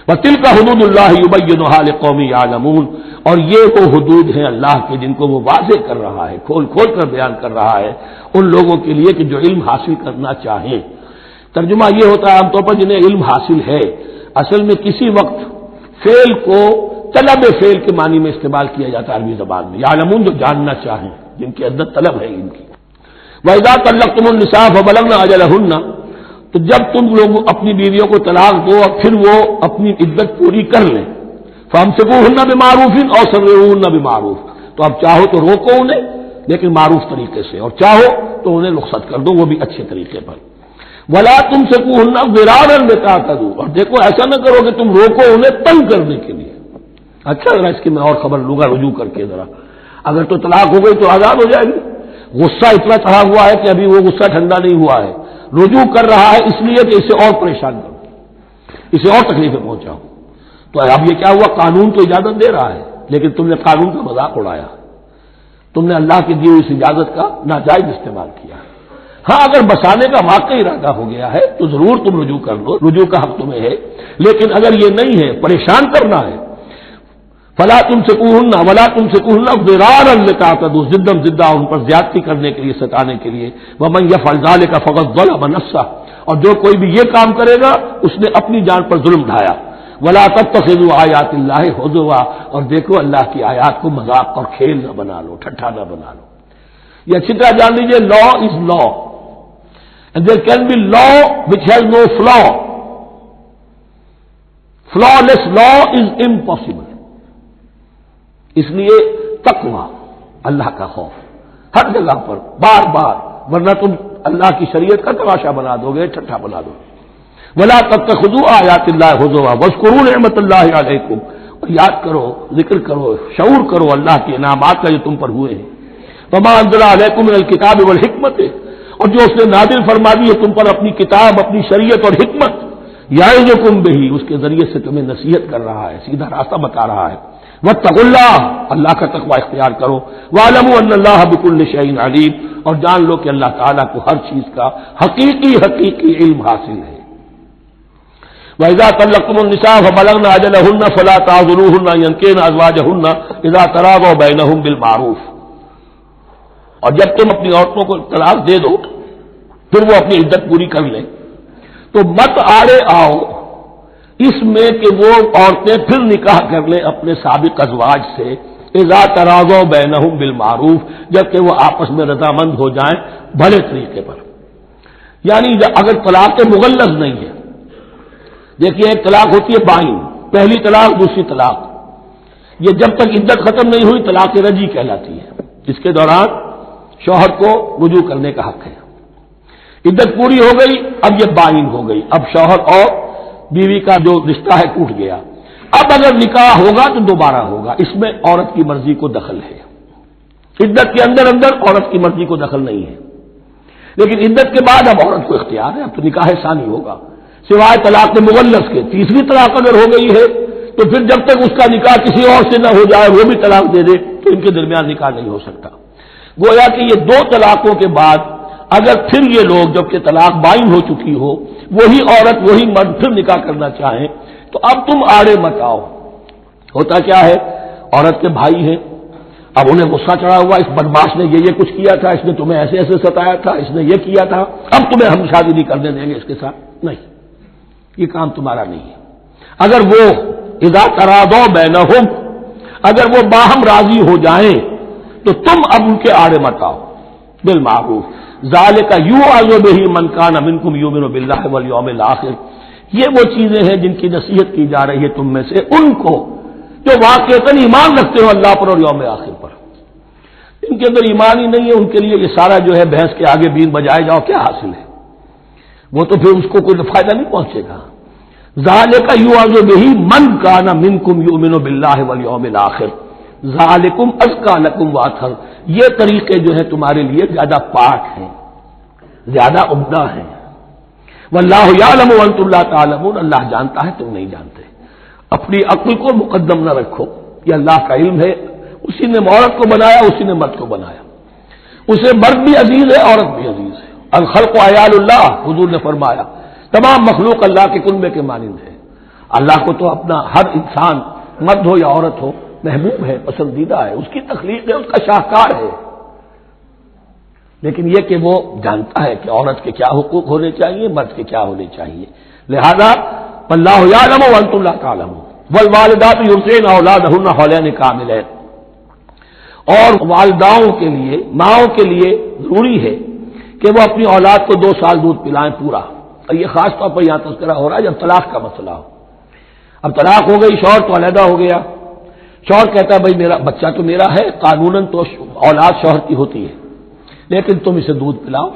وَتِلْكَ حُدُودُ اللَّهِ يُبَيِّنُهَا لِقَوْمٍ يَعْلَمُونَ، اور یہ وہ حدود ہیں اللہ کے جن کو وہ واضح کر رہا ہے، کھول کھول کر بیان کر رہا ہے ان لوگوں کے لیے کہ جو علم حاصل کرنا چاہیں۔ ترجمہ یہ ہوتا ہے عام طور پر جنہیں علم حاصل ہے، اصل میں کسی وقت فعل کو طلب فعل کے معنی میں استعمال کیا جاتا ہے عربی زبان میں، یعلمون جو جاننا چاہیں، جن کے اندر طلب ہے علم کی۔ وَإِذَا طَلَّقْتُمُ النِّسَاءَ فَبَلَغْنَ أَجَلَهُنَّ، تو جب تم لوگ اپنی بیویوں کو طلاق دو اور پھر وہ اپنی عدت پوری کر لیں، فَأَمْسِكُوهُنَّ بِمَعْرُوفٍ أَوْ سَرِّحُوهُنَّ بِمَعْرُوفٍ، تو اب چاہو تو روکو انہیں لیکن معروف طریقے سے، اور چاہو تو انہیں رخصت کر دو وہ بھی اچھے طریقے پر۔ وَلَا تُمْسِكُوهُنَّ ضِرَارًا لِتَعْتَدُوا، اور دیکھو ایسا نہ کرو کہ تم روکو انہیں تنگ کرنے کے لیے۔ اچھا ذرا اس کی میں اور خبر لوں گا رجوع کر کے، ذرا اگر تو طلاق ہو گئی تو آزاد ہو جائے گی، غصہ اتنا چڑھا ہوا ہے کہ ابھی وہ غصہ ٹھنڈا نہیں ہوا ہے، رجوع کر رہا ہے اس لیے کہ اسے اور پریشان کرو، اسے اور تکلیفیں پہنچاؤ۔ تو اب یہ کیا ہوا، قانون تو اجازت دے رہا ہے لیکن تم نے قانون کا مذاق اڑایا، تم نے اللہ کی دی ہوئی اس اجازت کا ناجائز استعمال کیا۔ ہاں اگر بسانے کا واقعی ارادہ ہو گیا ہے تو ضرور تم رجوع کر لو، رجوع کا حق تمہیں ہے، لیکن اگر یہ نہیں ہے، پریشان کرنا ہے، فلا تمسکوہن ولا تمسکوہن ضرارا لتعتدوا، ضدہ ان پر زیادتی کرنے کے لیے، ستانے کے لیے۔ ومن یفعل ذلک فقد ظلم نفسہ، اور جو کوئی بھی یہ کام کرے گا اس نے اپنی جان پر ظلم ڈھایا۔ ولا تتخذوا آیات اللہ ہزوا، اور دیکھو اللہ کی آیات کو مذاق اور کھیل نہ بنا لو، ٹھٹھا نہ بنا لو۔ یہ اچھی طرح جان لیجیے، law is law and there can be law which has no flaw, flawless law is impossible. اس لیے تقوی، اللہ کا خوف ہر جگہ پر بار بار، ورنہ تم اللہ کی شریعت کا تماشا بنا دو گے، ٹھٹھا بنا دو۔ ولا تتخذوا آیات اللہ ہزوا واذکروا نعمت اللہ علیکم، اور یاد کرو، ذکر کرو، شعور کرو اللہ کے انعامات کا جو تم پر ہوئے ہیں۔ وما انزل علیکم من الکتاب والحکمت، اور جو اس نے نازل فرما دی ہے تم پر اپنی کتاب، اپنی شریعت اور حکمت، یعظکم بہ، اس کے ذریعے سے تمہیں نصیحت کر رہا ہے، سیدھا راستہ بتا رہا ہے۔ واتقوا اللہ، اللہ کا تقوی اختیار کرو۔ واعلموا ان اللہ بکل شیء علیم، اور جان لو کہ اللہ تعالیٰ کو ہر چیز کا حقیقی علم حاصل ہے۔ وَإِذَا طَلَّقْتُمُ النِّسَاءَ فَبَلَغْنَ أَجَلَهُنَّ فَلَا تَعْضُلُوهُنَّ أَن يَنكِحْنَ أَزْوَاجَهُنَّ إِذَا تَرَاضَوْا بَيْنَهُم بِالْمَعْرُوفِ، اور جب تم اپنی عورتوں کو طلاق دے دو پھر وہ اپنی عدت پوری کر لیں تو مت آڑے آؤ اس میں کہ وہ عورتیں پھر نکاح کر لیں اپنے سابق ازواج سے، اذا تراضوا بینہم بالمعروف، جبکہ وہ آپس میں رضامند ہو جائیں بھلے طریقے پر۔ یعنی اگر طلاق مغلظ نہیں ہے، دیکھیے ایک طلاق ہوتی ہے بائن، پہلی طلاق دوسری طلاق، یہ جب تک عدت ختم نہیں ہوئی طلاق رجعی کہلاتی ہے، جس کے دوران شوہر کو رجوع کرنے کا حق ہے۔ عدت پوری ہو گئی، اب یہ بائن ہو گئی، اب شوہر اور بیوی کا جو رشتہ ہے ٹوٹ گیا۔ اب اگر نکاح ہوگا تو دوبارہ ہوگا، اس میں عورت کی مرضی کو دخل ہے۔ عدت کے اندر عورت کی مرضی کو دخل نہیں ہے، لیکن عدت کے بعد اب عورت کو اختیار ہے، اب تو نکاح ثانی ہوگا، سوائے طلاق مغلظ کے۔ تیسری طلاق اگر ہو گئی ہے تو پھر جب تک اس کا نکاح کسی اور سے نہ ہو جائے، وہ بھی طلاق دے دے، تو ان کے درمیان نکاح نہیں ہو سکتا۔ گویا کہ یہ دو طلاقوں کے بعد اگر پھر یہ لوگ جبکہ طلاق بائن ہو چکی ہو، وہی عورت وہی مرد پھر نکاح کرنا چاہیں تو اب تم آڑے مت آؤ۔ ہوتا کیا ہے، عورت کے بھائی ہیں، اب انہیں غصہ چڑھا ہوا، اس بدماش نے یہ کچھ کیا تھا، اس نے تمہیں ایسے ایسے ستایا تھا، اس نے یہ کیا تھا، اب تمہیں ہم شادی نہیں کرنے دیں گے اس کے ساتھ، نہیں، یہ کام تمہارا نہیں ہے۔ اگر وہ اذا تراضوا بینہم، اگر وہ باہم راضی ہو جائیں تو تم اب ان کے آڑے مت آؤ، بالمعروف، ذالک یوعظ بہ من کان منکم یؤمن باللہ والیوم الآخر، یہ وہ چیزیں ہیں جن کی نصیحت کی جا رہی ہے تم میں سے ان کو جو واقعتاً ایمان رکھتے ہو اللہ پر اور یوم آخر پر۔ ان کے اندر ایمان ہی نہیں ہے، ان کے لیے یہ سارا جو ہے بحث کے آگے بین بجائے جاؤ کیا حاصل ہے، وہ تو پھر اس کو کوئی فائدہ نہیں پہنچے گا۔ ذالک یوعظ بہ من کان منکم یؤمن باللہ والیوم الآخر ذالکم ازکی لکم واطہر، یہ طریقے جو ہیں تمہارے لیے زیادہ پاک ہیں، زیادہ عمدہ ہیں۔ واللہ یعلم وانتم لا تعلمون، اللہ جانتا ہے تم نہیں جانتے۔ اپنی عقل کو مقدم نہ رکھو، یہ اللہ کا علم ہے، اسی نے عورت کو بنایا، اسی نے مرد کو بنایا، اسے مرد بھی عزیز ہے، عورت بھی عزیز ہے۔ الخلق عیال اللہ، حضور نے فرمایا تمام مخلوق اللہ کے کنبے کے مانند ہے۔ اللہ کو تو اپنا ہر انسان مرد ہو یا عورت ہو محبوب ہے، پسندیدہ ہے، اس کی تخلیق ہے، اس کا شاہکار ہے، لیکن یہ کہ وہ جانتا ہے کہ عورت کے کیا حقوق ہونے چاہیے، مرد کے کیا ہونے چاہیے، لہذا واللہ یعلم وانتم لا تعلمون والوالدات یرضعن اولادہن حولین کاملین، اور والداؤں کے لیے، ماؤں کے لیے ضروری ہے کہ وہ اپنی اولاد کو 2 سال دودھ پلائیں پورا، اور یہ خاص طور پر یہاں تذکرہ ہو رہا ہے جب طلاق کا مسئلہ ہو۔ اب طلاق ہو گئی، شوہر تو علیحدہ ہو گیا، شوہر کہتا ہے بھائی میرا بچہ تو میرا ہے، قانوناً تو اولاد شوہر کی ہوتی ہے، لیکن تم اسے دودھ پلاؤ،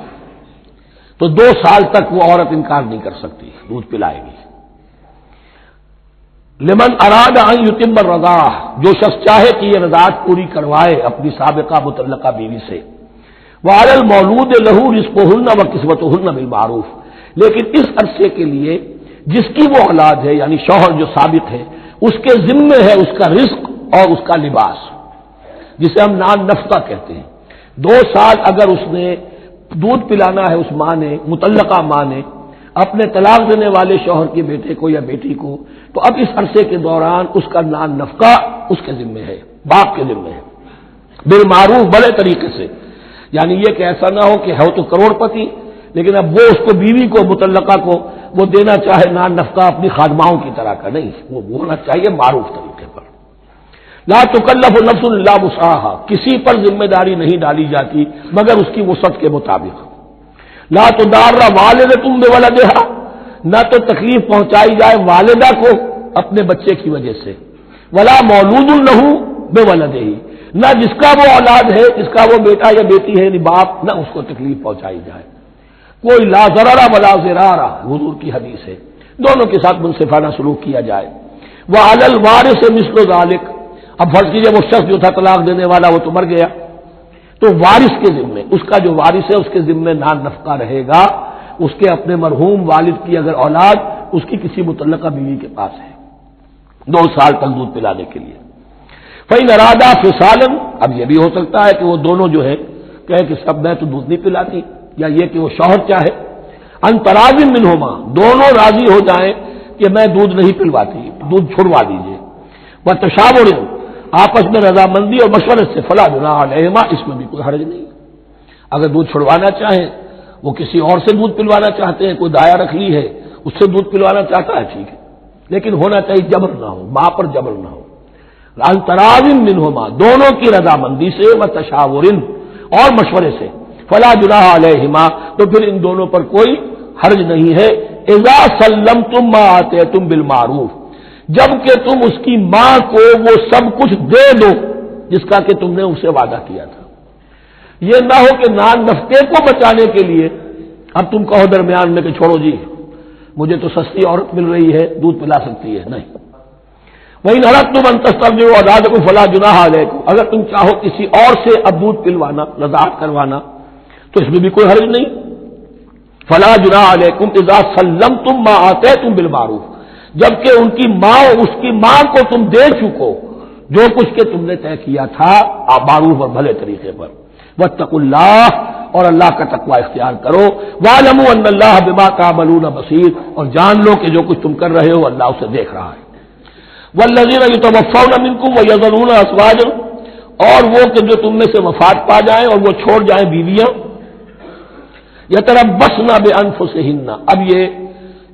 تو 2 سال تک وہ عورت انکار نہیں کر سکتی، دودھ پلائے گی۔ لمن اراد ان یتم الرضاعہ، جو شخص چاہے کہ یہ رضاعت پوری کروائے اپنی سابقہ مطلقہ بیوی سے، وعلی المولود لہ رزقہن وکسوتہن بالمعروف، لیکن اس عرصے کے لیے جس کی وہ اولاد ہے یعنی شوہر جو سابق ہے اس کے ذمے ہے اس کا رزق اور اس کا لباس، جسے ہم نان نفقہ کہتے ہیں۔ 2 سال اگر اس نے دودھ پلانا ہے اس ماں نے، مطلقہ ماں نے اپنے طلاق دینے والے شوہر کے بیٹے کو یا بیٹی کو، تو اب اس عرصے کے دوران اس کا نان نفقہ اس کے ذمے ہے، باپ کے ذمے ہے، بالمعروف، بڑے طریقے سے، یعنی یہ کہ ایسا نہ ہو کہ ہے تو کروڑ پتی لیکن اب وہ اس کو بیوی کو مطلقہ کو وہ دینا چاہے نان نفقہ اپنی خادماؤں کی طرح کا، نہیں، وہ ہونا چاہیے معروف طریقے پر۔ لا تکلف نفس الا وسعها، کسی پر ذمہ داری نہیں ڈالی جاتی مگر اس کی وسعت کے مطابق۔ لا تضار والدۃ بولدہا، نہ تو تکلیف پہنچائی جائے والدہ کو اپنے بچے کی وجہ سے، ولا مولود لہ بولدہ، نہ جس کا وہ اولاد ہے، جس کا وہ بیٹا یا بیٹی ہے یعنی باپ، نہ اس کو تکلیف پہنچائی جائے، کوئی لا ضرر ولا ضرار، حضور کی حدیث ہے، دونوں کے ساتھ منصفانہ سلوک کیا جائے۔ وعلی الوارث مثل ذلک، اب فرض کیجیے وہ شخص جو تھا طلاق دینے والا وہ تو مر گیا، تو وارث کے ذمے، اس کا جو وارث ہے اس کے ذمے نان نفقہ رہے گا، اس کے اپنے مرحوم والد کی اگر اولاد اس کی کسی متعلقہ بیوی کے پاس ہے 2 سال تک دودھ پلانے کے لیے۔ فإن ارادہ فصالا، اب یہ بھی ہو سکتا ہے کہ وہ دونوں جو ہے کہے کہ سب میں تو دودھ نہیں پلاتی، یا یہ کہ وہ شوہر چاہے ان تراض منہما، دونوں راضی ہو جائیں کہ میں دودھ نہیں پلواتی، دودھ چھڑوا دیجیے، وتشاور، آپس میں رضامندی اور مشورے سے، فلا جناح علیہما، اس میں بھی کوئی حرج نہیں۔ اگر دودھ چھڑوانا چاہیں، وہ کسی اور سے دودھ پلوانا چاہتے ہیں، کوئی دایا رکھ لی ہے اس سے دودھ پلوانا چاہتا ہے، ٹھیک ہے، لیکن ہونا چاہیے جبر نہ ہو، ماں پر جبر نہ ہو۔ ان تراض منہما، دونوں کی رضامندی سے، وتشاور، اور مشورے سے، فلا جناح علیہما، تو پھر ان دونوں پر کوئی حرج نہیں ہے۔ اذا سلمتم ما آتیتم بالمعروف، جب کہ تم اس کی ماں کو وہ سب کچھ دے دو جس کا کہ تم نے اسے وعدہ کیا تھا۔ یہ نہ ہو کہ نان نفقے کو بچانے کے لیے اب تم کہو درمیان میں کہ چھوڑو جی مجھے تو سستی عورت مل رہی ہے دودھ پلا سکتی ہے، نہیں۔ وَإِنْ أَرَدتُّمْ أَن تَسْتَرْضِعُوا أَوْلَادَكُمْ فَلَا جُنَاحَ عَلَيْكُمْ، اگر تم چاہو کسی اور سے اب دودھ پلوانا، رضاعت کروانا، تو اس میں بھی کوئی حرج نہیں۔ فَلَا جُنَاحَ عَلَيْكُمْ إِذَا سَلَّمْتُمْ مَا آتَيْتُمْ بِالْمَعْرُوفِ، جبکہ ان کی ماں، اس کی ماں کو تم دے چکو جو کچھ کہ تم نے طے کیا تھا معروف اور بھلے طریقے پر۔ واتقوا اللہ، اور اللہ کا تقوی اختیار کرو۔ واعلموا ان اللہ بما تعملون بصیر، اور جان لو کہ جو کچھ تم کر رہے ہو اللہ اسے دیکھ رہا ہے۔ والذین یتوفون منکم ویذرون ازواجا، اور وہ کہ جو تم میں سے وفات پا جائیں اور وہ چھوڑ جائیں بیویاں، یتربصن بانفسہن، اب یہ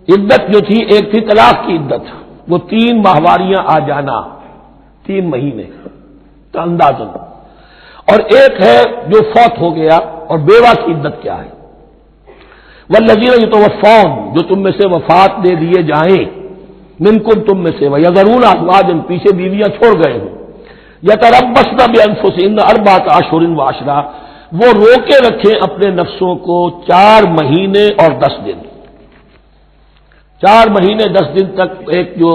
عدت جو تھی ایک تھی طلاق کی عدت، وہ 3 ماہواریاں آ جانا، 3 مہینے کا اندازن، اور ایک ہے جو فوت ہو گیا، اور بیوہ کی عدت کیا ہے؟ والذین یتوفون، جو تم میں سے وفات دے دیے جائیں، منکم تم میں سے، ویذرون ازواجا، پیچھے بیویاں چھوڑ گئے ہوں، یتربصن بانفسہن 4 اشہر وعشرہ، وہ روکے رکھیں اپنے نفسوں کو 4 مہینے اور 10 دن، 4 مہینے 10 دن تک ایک جو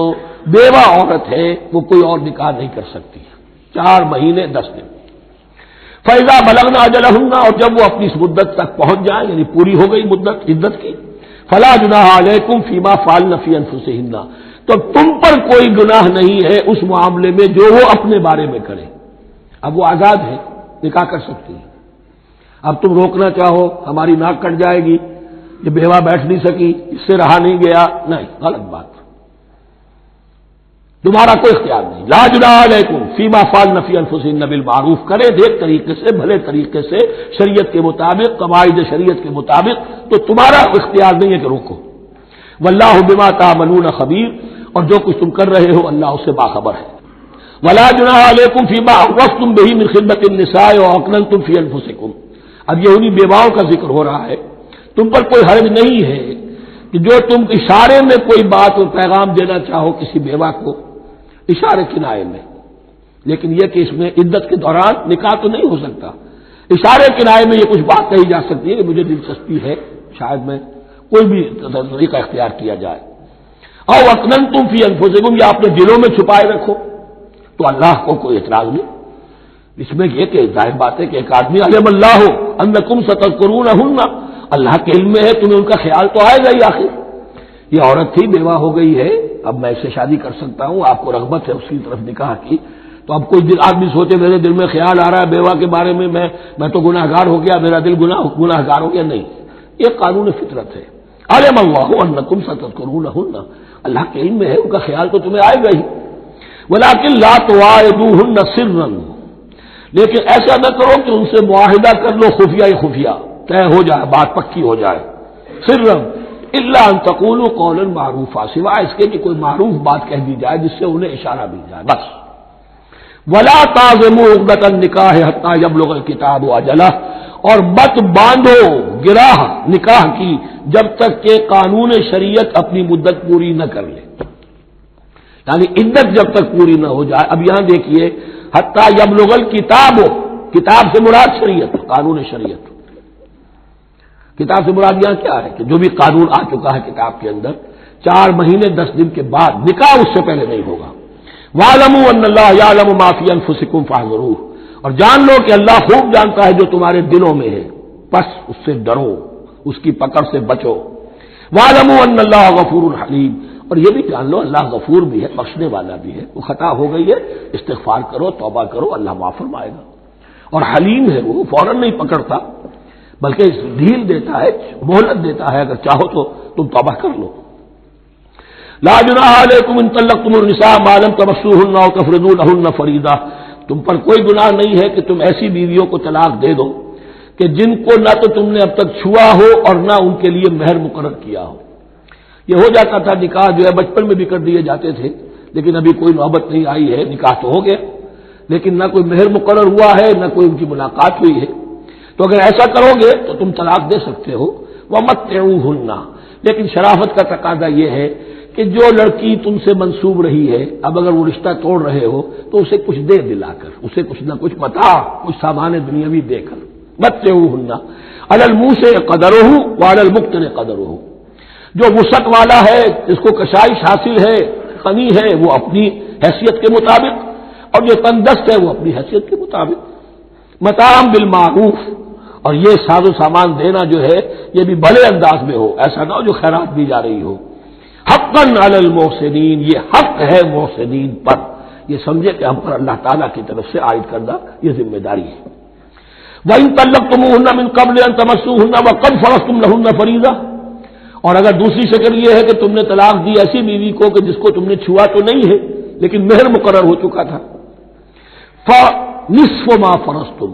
بیوہ عورت ہے وہ کوئی اور نکاح نہیں کر سکتی، 4 مہینے 10 دن۔ فَإِذَا بَلَغْنَ أَجَلَهُنَّ، اور جب وہ اپنی اس مدت تک پہنچ جائیں، یعنی پوری ہو گئی مدت عدت کی، فَلَا جُنَاحَ عَلَيْكُمْ فِيمَا فَعَلْنَ فِي أَنفُسِهِنَّ، تو تم پر کوئی گناہ نہیں ہے اس معاملے میں جو وہ اپنے بارے میں کرے۔ اب وہ آزاد ہے، نکاح کر سکتی ہے۔ اب تم روکنا چاہو، ہماری ناک کٹ جائے گی، یہ بیوہ بیٹھ نہیں سکی، اس سے رہا نہیں گیا، نہیں، غلط بات، تمہارا کوئی اختیار نہیں۔ لا جناح علیکم فیما فعلن فی انفسہن بالمعروف، کرے نیک طریقے سے، بھلے طریقے سے، شریعت کے مطابق، قواعد شریعت کے مطابق، تو تمہارا اختیار نہیں ہے کہ روکو۔ واللہ بما تعملون خبیر، اور جو کچھ تم کر رہے ہو اللہ اس سے باخبر ہے۔ ولا جناح علیکم فیما عرضتم بہ من خطبۃ النساء واکننتم فی انفسکم، اب یہ انہی بیواؤں کا ذکر ہو رہا ہے، تم پر کوئی حرج نہیں ہے کہ جو تم اشارے میں کوئی بات اور پیغام دینا چاہو کسی بیوہ کو، اشارے کنائے میں، لیکن یہ کہ اس میں عدت کے دوران نکاح تو نہیں ہو سکتا، اشارے کنائے میں یہ کچھ بات کہی جا سکتی ہے کہ مجھے دلچسپی ہے، شاید میں کوئی بھی طریقہ اختیار کیا جائے۔ او اکننتم فی انفسکم، یا اپنے دلوں میں چھپائے رکھو، تو اللہ کو کوئی اعتراض نہیں۔ اس میں یہ کہ ظاہر بات ہے کہ ایک آدمی علم اللہ انکم ستذکرونہن، اللہ کے علم میں ہے تمہیں ان کا خیال تو آئے گا ہی، آخر یہ عورت تھی، بیوہ ہو گئی ہے، اب میں اس سے شادی کر سکتا ہوں، آپ کو رغبت ہے اس کی طرف نکاح کی، تو اب کوئی آدمی سوچے میرے دل میں خیال آ رہا ہے بیوہ کے بارے میں، میں تو گناہ گار ہو گیا، میرا دل گناہ گار ہو گیا، نہیں، یہ قانون فطرت ہے۔ علم اللہ انکم ستذکرونہن، اللہ کے علم میں ہے ان کا خیال تو تمہیں آئے گا ہی۔ ولکن لا تواعدوہن سرا، لیکن ایسا نہ کرو کہ ان سے معاہدہ کر لو خفیہ خفیہ، طے ہو جائے، بات پکی ہو جائے، سرا الا ان تقولوا قولا معروفا، سوائے اس کے کہ کوئی معروف بات کہہ دی جائے جس سے انہیں اشارہ مل جائے، بس۔ ولا تعزموا عقدۃ النکاح حتی یبلغ الکتاب اجلہ، اور مت باندھو گراہ نکاح کی جب تک کہ قانون شریعت اپنی مدت پوری نہ کر لے، یعنی عدت جب تک پوری نہ ہو جائے۔ اب یہاں دیکھیے حتی یبلغ الکتاب، کتاب سے مراد شریعت، قانون شریعت، کتاب سے مراد یہاں کیا ہے کہ جو بھی قانون آ چکا ہے کتاب کے اندر، 4 مہینے 10 دن کے بعد نکاح اس سے پہلے نہیں ہوگا۔ وَاعْلَمُوا أَنَّ اللَّهَ يَعْلَمُ مَا فِي أَنفُسِكُمْ فَاحْذَرُوهُ، اور جان لو کہ اللہ خوب جانتا ہے جو تمہارے دلوں میں ہے، بس اس سے ڈرو، اس کی پکڑ سے بچو۔ وَاعْلَمُوا أَنَّ اللَّهَ غَفُورٌ حَلِيمٌ، اور یہ بھی جان لو اللہ غفور بھی ہے، بخشنے والا بھی ہے، وہ خطا ہو گئی ہے، استغفار کرو، توبہ کرو، اللہ معاف فرمائے گا۔ اور حلیم ہے، وہ فوراً نہیں پکڑتا بلکہ ڈھیل دیتا ہے، مہلت دیتا ہے، اگر چاہو تو تم توبہ کر لو۔ لا جناح علیکم ان طلقتم النساء ما لم تمسوهن او تفرضوا لهن فریضہ، تم پر کوئی گناہ نہیں ہے کہ تم ایسی بیویوں کو طلاق دے دو کہ جن کو نہ تو تم نے اب تک چھوا ہو اور نہ ان کے لیے مہر مقرر کیا ہو۔ یہ ہو جاتا تھا، نکاح جو ہے بچپن میں بھی کر دیے جاتے تھے، لیکن ابھی کوئی نوبت نہیں آئی ہے، نکاح تو ہو گیا لیکن نہ کوئی مہر مقرر ہوا ہے، نہ کوئی ان کی ملاقات ہوئی ہے، تو اگر ایسا کرو گے تو تم طلاق دے سکتے ہو۔ وَمَتِّعُوهُنَّ، لیکن شرافت کا تقاضا یہ ہے کہ جو لڑکی تم سے منسوب رہی ہے، اب اگر وہ رشتہ توڑ رہے ہو تو اسے کچھ دے دلا کر، اسے کچھ نہ کچھ متاع، کچھ سامان دنیاوی دے کر۔ مَتِّعُوهُنَّ عَلَى الْمُوسِعِ قَدَرُهُ وَعَلَى الْمُقْتِرِ قَدَرُهُ، جو وسعت والا ہے، جس کو کشائش حاصل ہے، غنی ہے، وہ اپنی حیثیت کے مطابق، اور جو تندست ہے وہ اپنی حیثیت کے مطابق۔ متاعًا بالمعروف، اور یہ ساز و سامان دینا جو ہے یہ بھی بھلے انداز میں ہو، ایسا نہ ہو جو خیرات دی جا رہی ہو۔ حقاً علی المحسنین، یہ حق ہے محسنین پر، یہ سمجھے کہ ہم پر اللہ تعالیٰ کی طرف سے عائد کردہ یہ ذمہ داری ہے۔ وَإِن طَلَّقْتُمُوهُنَّ مِن قَبْلِ أَن تَمَسُّوهُنَّ وَقَدْ فَرَضْتُمْ لَهُنَّ فَرِيضَةً، اور اگر دوسری شکل یہ ہے کہ تم نے طلاق دی ایسی بیوی کو کہ جس کو تم نے چھوا تو نہیں ہے، لیکن مہر مقرر ہو چکا تھا. فنصف ما فرضتم،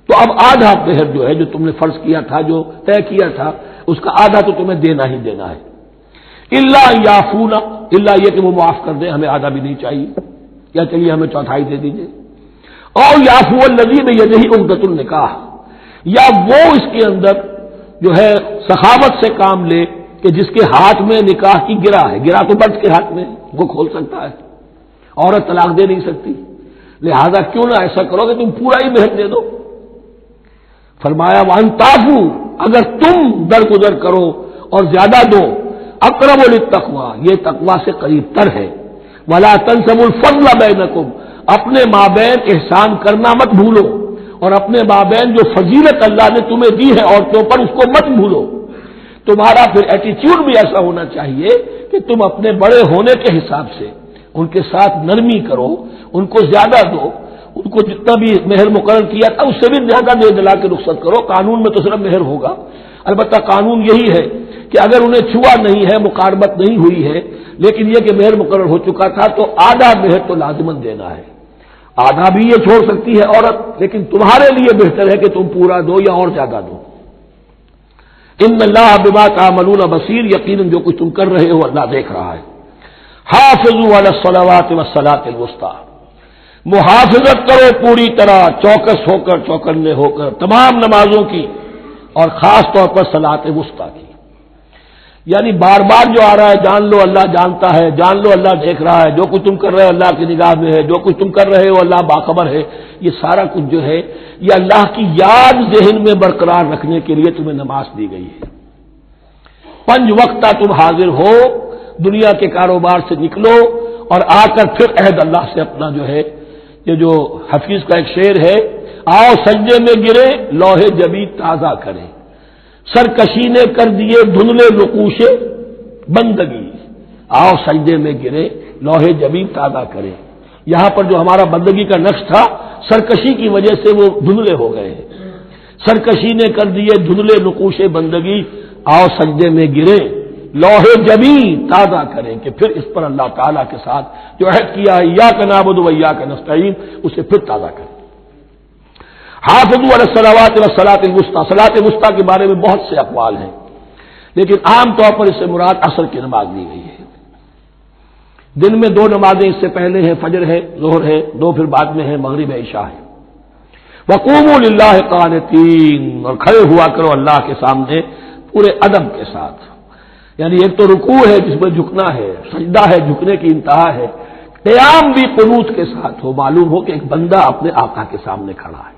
تو اب آدھا مہر جو ہے جو تم نے فرض کیا تھا، جو طے کیا تھا، اس کا آدھا تو تمہیں دینا ہی دینا ہے. الا یعفونا، الا یہ کہ وہ معاف کر دیں، ہمیں آدھا بھی نہیں چاہیے، یا چلیے ہمیں چوتھائی دے دیجیے. اور یعفو الذی بیدہ عقدۃ النکاح، یا وہ اس کے اندر جو ہے سخاوت سے کام لے کہ جس کے ہاتھ میں نکاح کی گرا ہے. گرا تو مرد کے ہاتھ میں، وہ کھول سکتا ہے، عورت طلاق دے نہیں سکتی. لہذا کیوں نہ ایسا کرو کہ تم پورا ہی مہر دے دو. فرمایا وان تعفو، اگر تم درگزر کرو اور زیادہ دو، اقرب للتقوی، یہ تقوی سے قریب تر ہے. ولا تنسوا الفضل بینکم، اپنے مابین احسان کرنا مت بھولو، اور اپنے مابین جو فضیلت اللہ نے تمہیں دی ہے عورتوں پر اس کو مت بھولو. تمہارا پھر ایٹیچیوڈ بھی ایسا ہونا چاہیے کہ تم اپنے بڑے ہونے کے حساب سے ان کے ساتھ نرمی کرو، ان کو زیادہ دو، ان کو جتنا بھی مہر مقرر کیا تھا اس سے بھی زیادہ دے دلا کے رخصت کرو. قانون میں تو صرف مہر ہوگا، البتہ قانون یہی ہے کہ اگر انہیں چھوا نہیں ہے، مقاربت نہیں ہوئی ہے، لیکن یہ کہ مہر مقرر ہو چکا تھا تو آدھا مہر تو لازماً دینا ہے. آدھا بھی یہ چھوڑ سکتی ہے عورت، لیکن تمہارے لیے بہتر ہے کہ تم پورا دو یا اور زیادہ دو. ان اللہ بما تعملون بصیر، یقیناً جو کچھ تم کر رہے ہو اللہ دیکھ رہا ہے. حافظوا علی الصلوات والصلاۃ الوسطی، محافظت کرو پوری طرح، چوکس ہو کر، چوکنے ہو کر تمام نمازوں کی، اور خاص طور پر صلاۃ وسطی کی. یعنی بار بار جو آ رہا ہے جان لو اللہ جانتا ہے، جان لو اللہ دیکھ رہا ہے، جو کچھ تم کر رہے ہو اللہ کی نگاہ میں ہے، جو کچھ تم کر رہے ہو اللہ باخبر ہے. یہ سارا کچھ جو ہے یہ اللہ کی یاد ذہن میں برقرار رکھنے کے لیے تمہیں نماز دی گئی ہے. 5 وقتہ تم حاضر ہو، دنیا کے کاروبار سے نکلو اور آ کر پھر عہد اللہ سے اپنا جو ہے، یہ جو حفیظ کا ایک شعر ہے، آؤ سجدے میں گرے لوح جبی تازہ کریں، سرکشی نے کر دیے دھندلے نقوش بندگی. آؤ سجدے میں گرے لوح جبی تازہ کریں. یہاں پر جو ہمارا بندگی کا نقش تھا سرکشی کی وجہ سے وہ دھندلے ہو گئے ہیں. سرکشی نے کر دیے دھندلے نقوش بندگی، آؤ سجدے میں گرے لوح جبی تازہ کریں، کہ پھر اس پر اللہ تعالیٰ کے ساتھ جو عہد کیا ہے ایاک نعبد و ایاک نستعین اسے پھر تازہ کریں. حافظوا علی الصلوات والصلاۃ الوسطی، صلاۃ وسطی کے بارے میں بہت سے اقوال ہیں، لیکن عام طور پر اس سے مراد عصر کی نماز لی گئی ہے. دن میں 2 نمازیں اس سے پہلے ہیں، فجر ہے، ظہر ہے، 2 پھر بعد میں ہے، مغرب عشاء ہے. وقوموا للہ قانتین، اور کھڑے ہوا کرو اللہ کے سامنے پورے ادب کے ساتھ. یعنی ایک تو رکوع ہے جس میں جھکنا ہے، سجدہ ہے جھکنے کی انتہا ہے، قیام بھی قنوت کے ساتھ ہو، معلوم ہو کہ ایک بندہ اپنے آقا کے سامنے کھڑا ہے.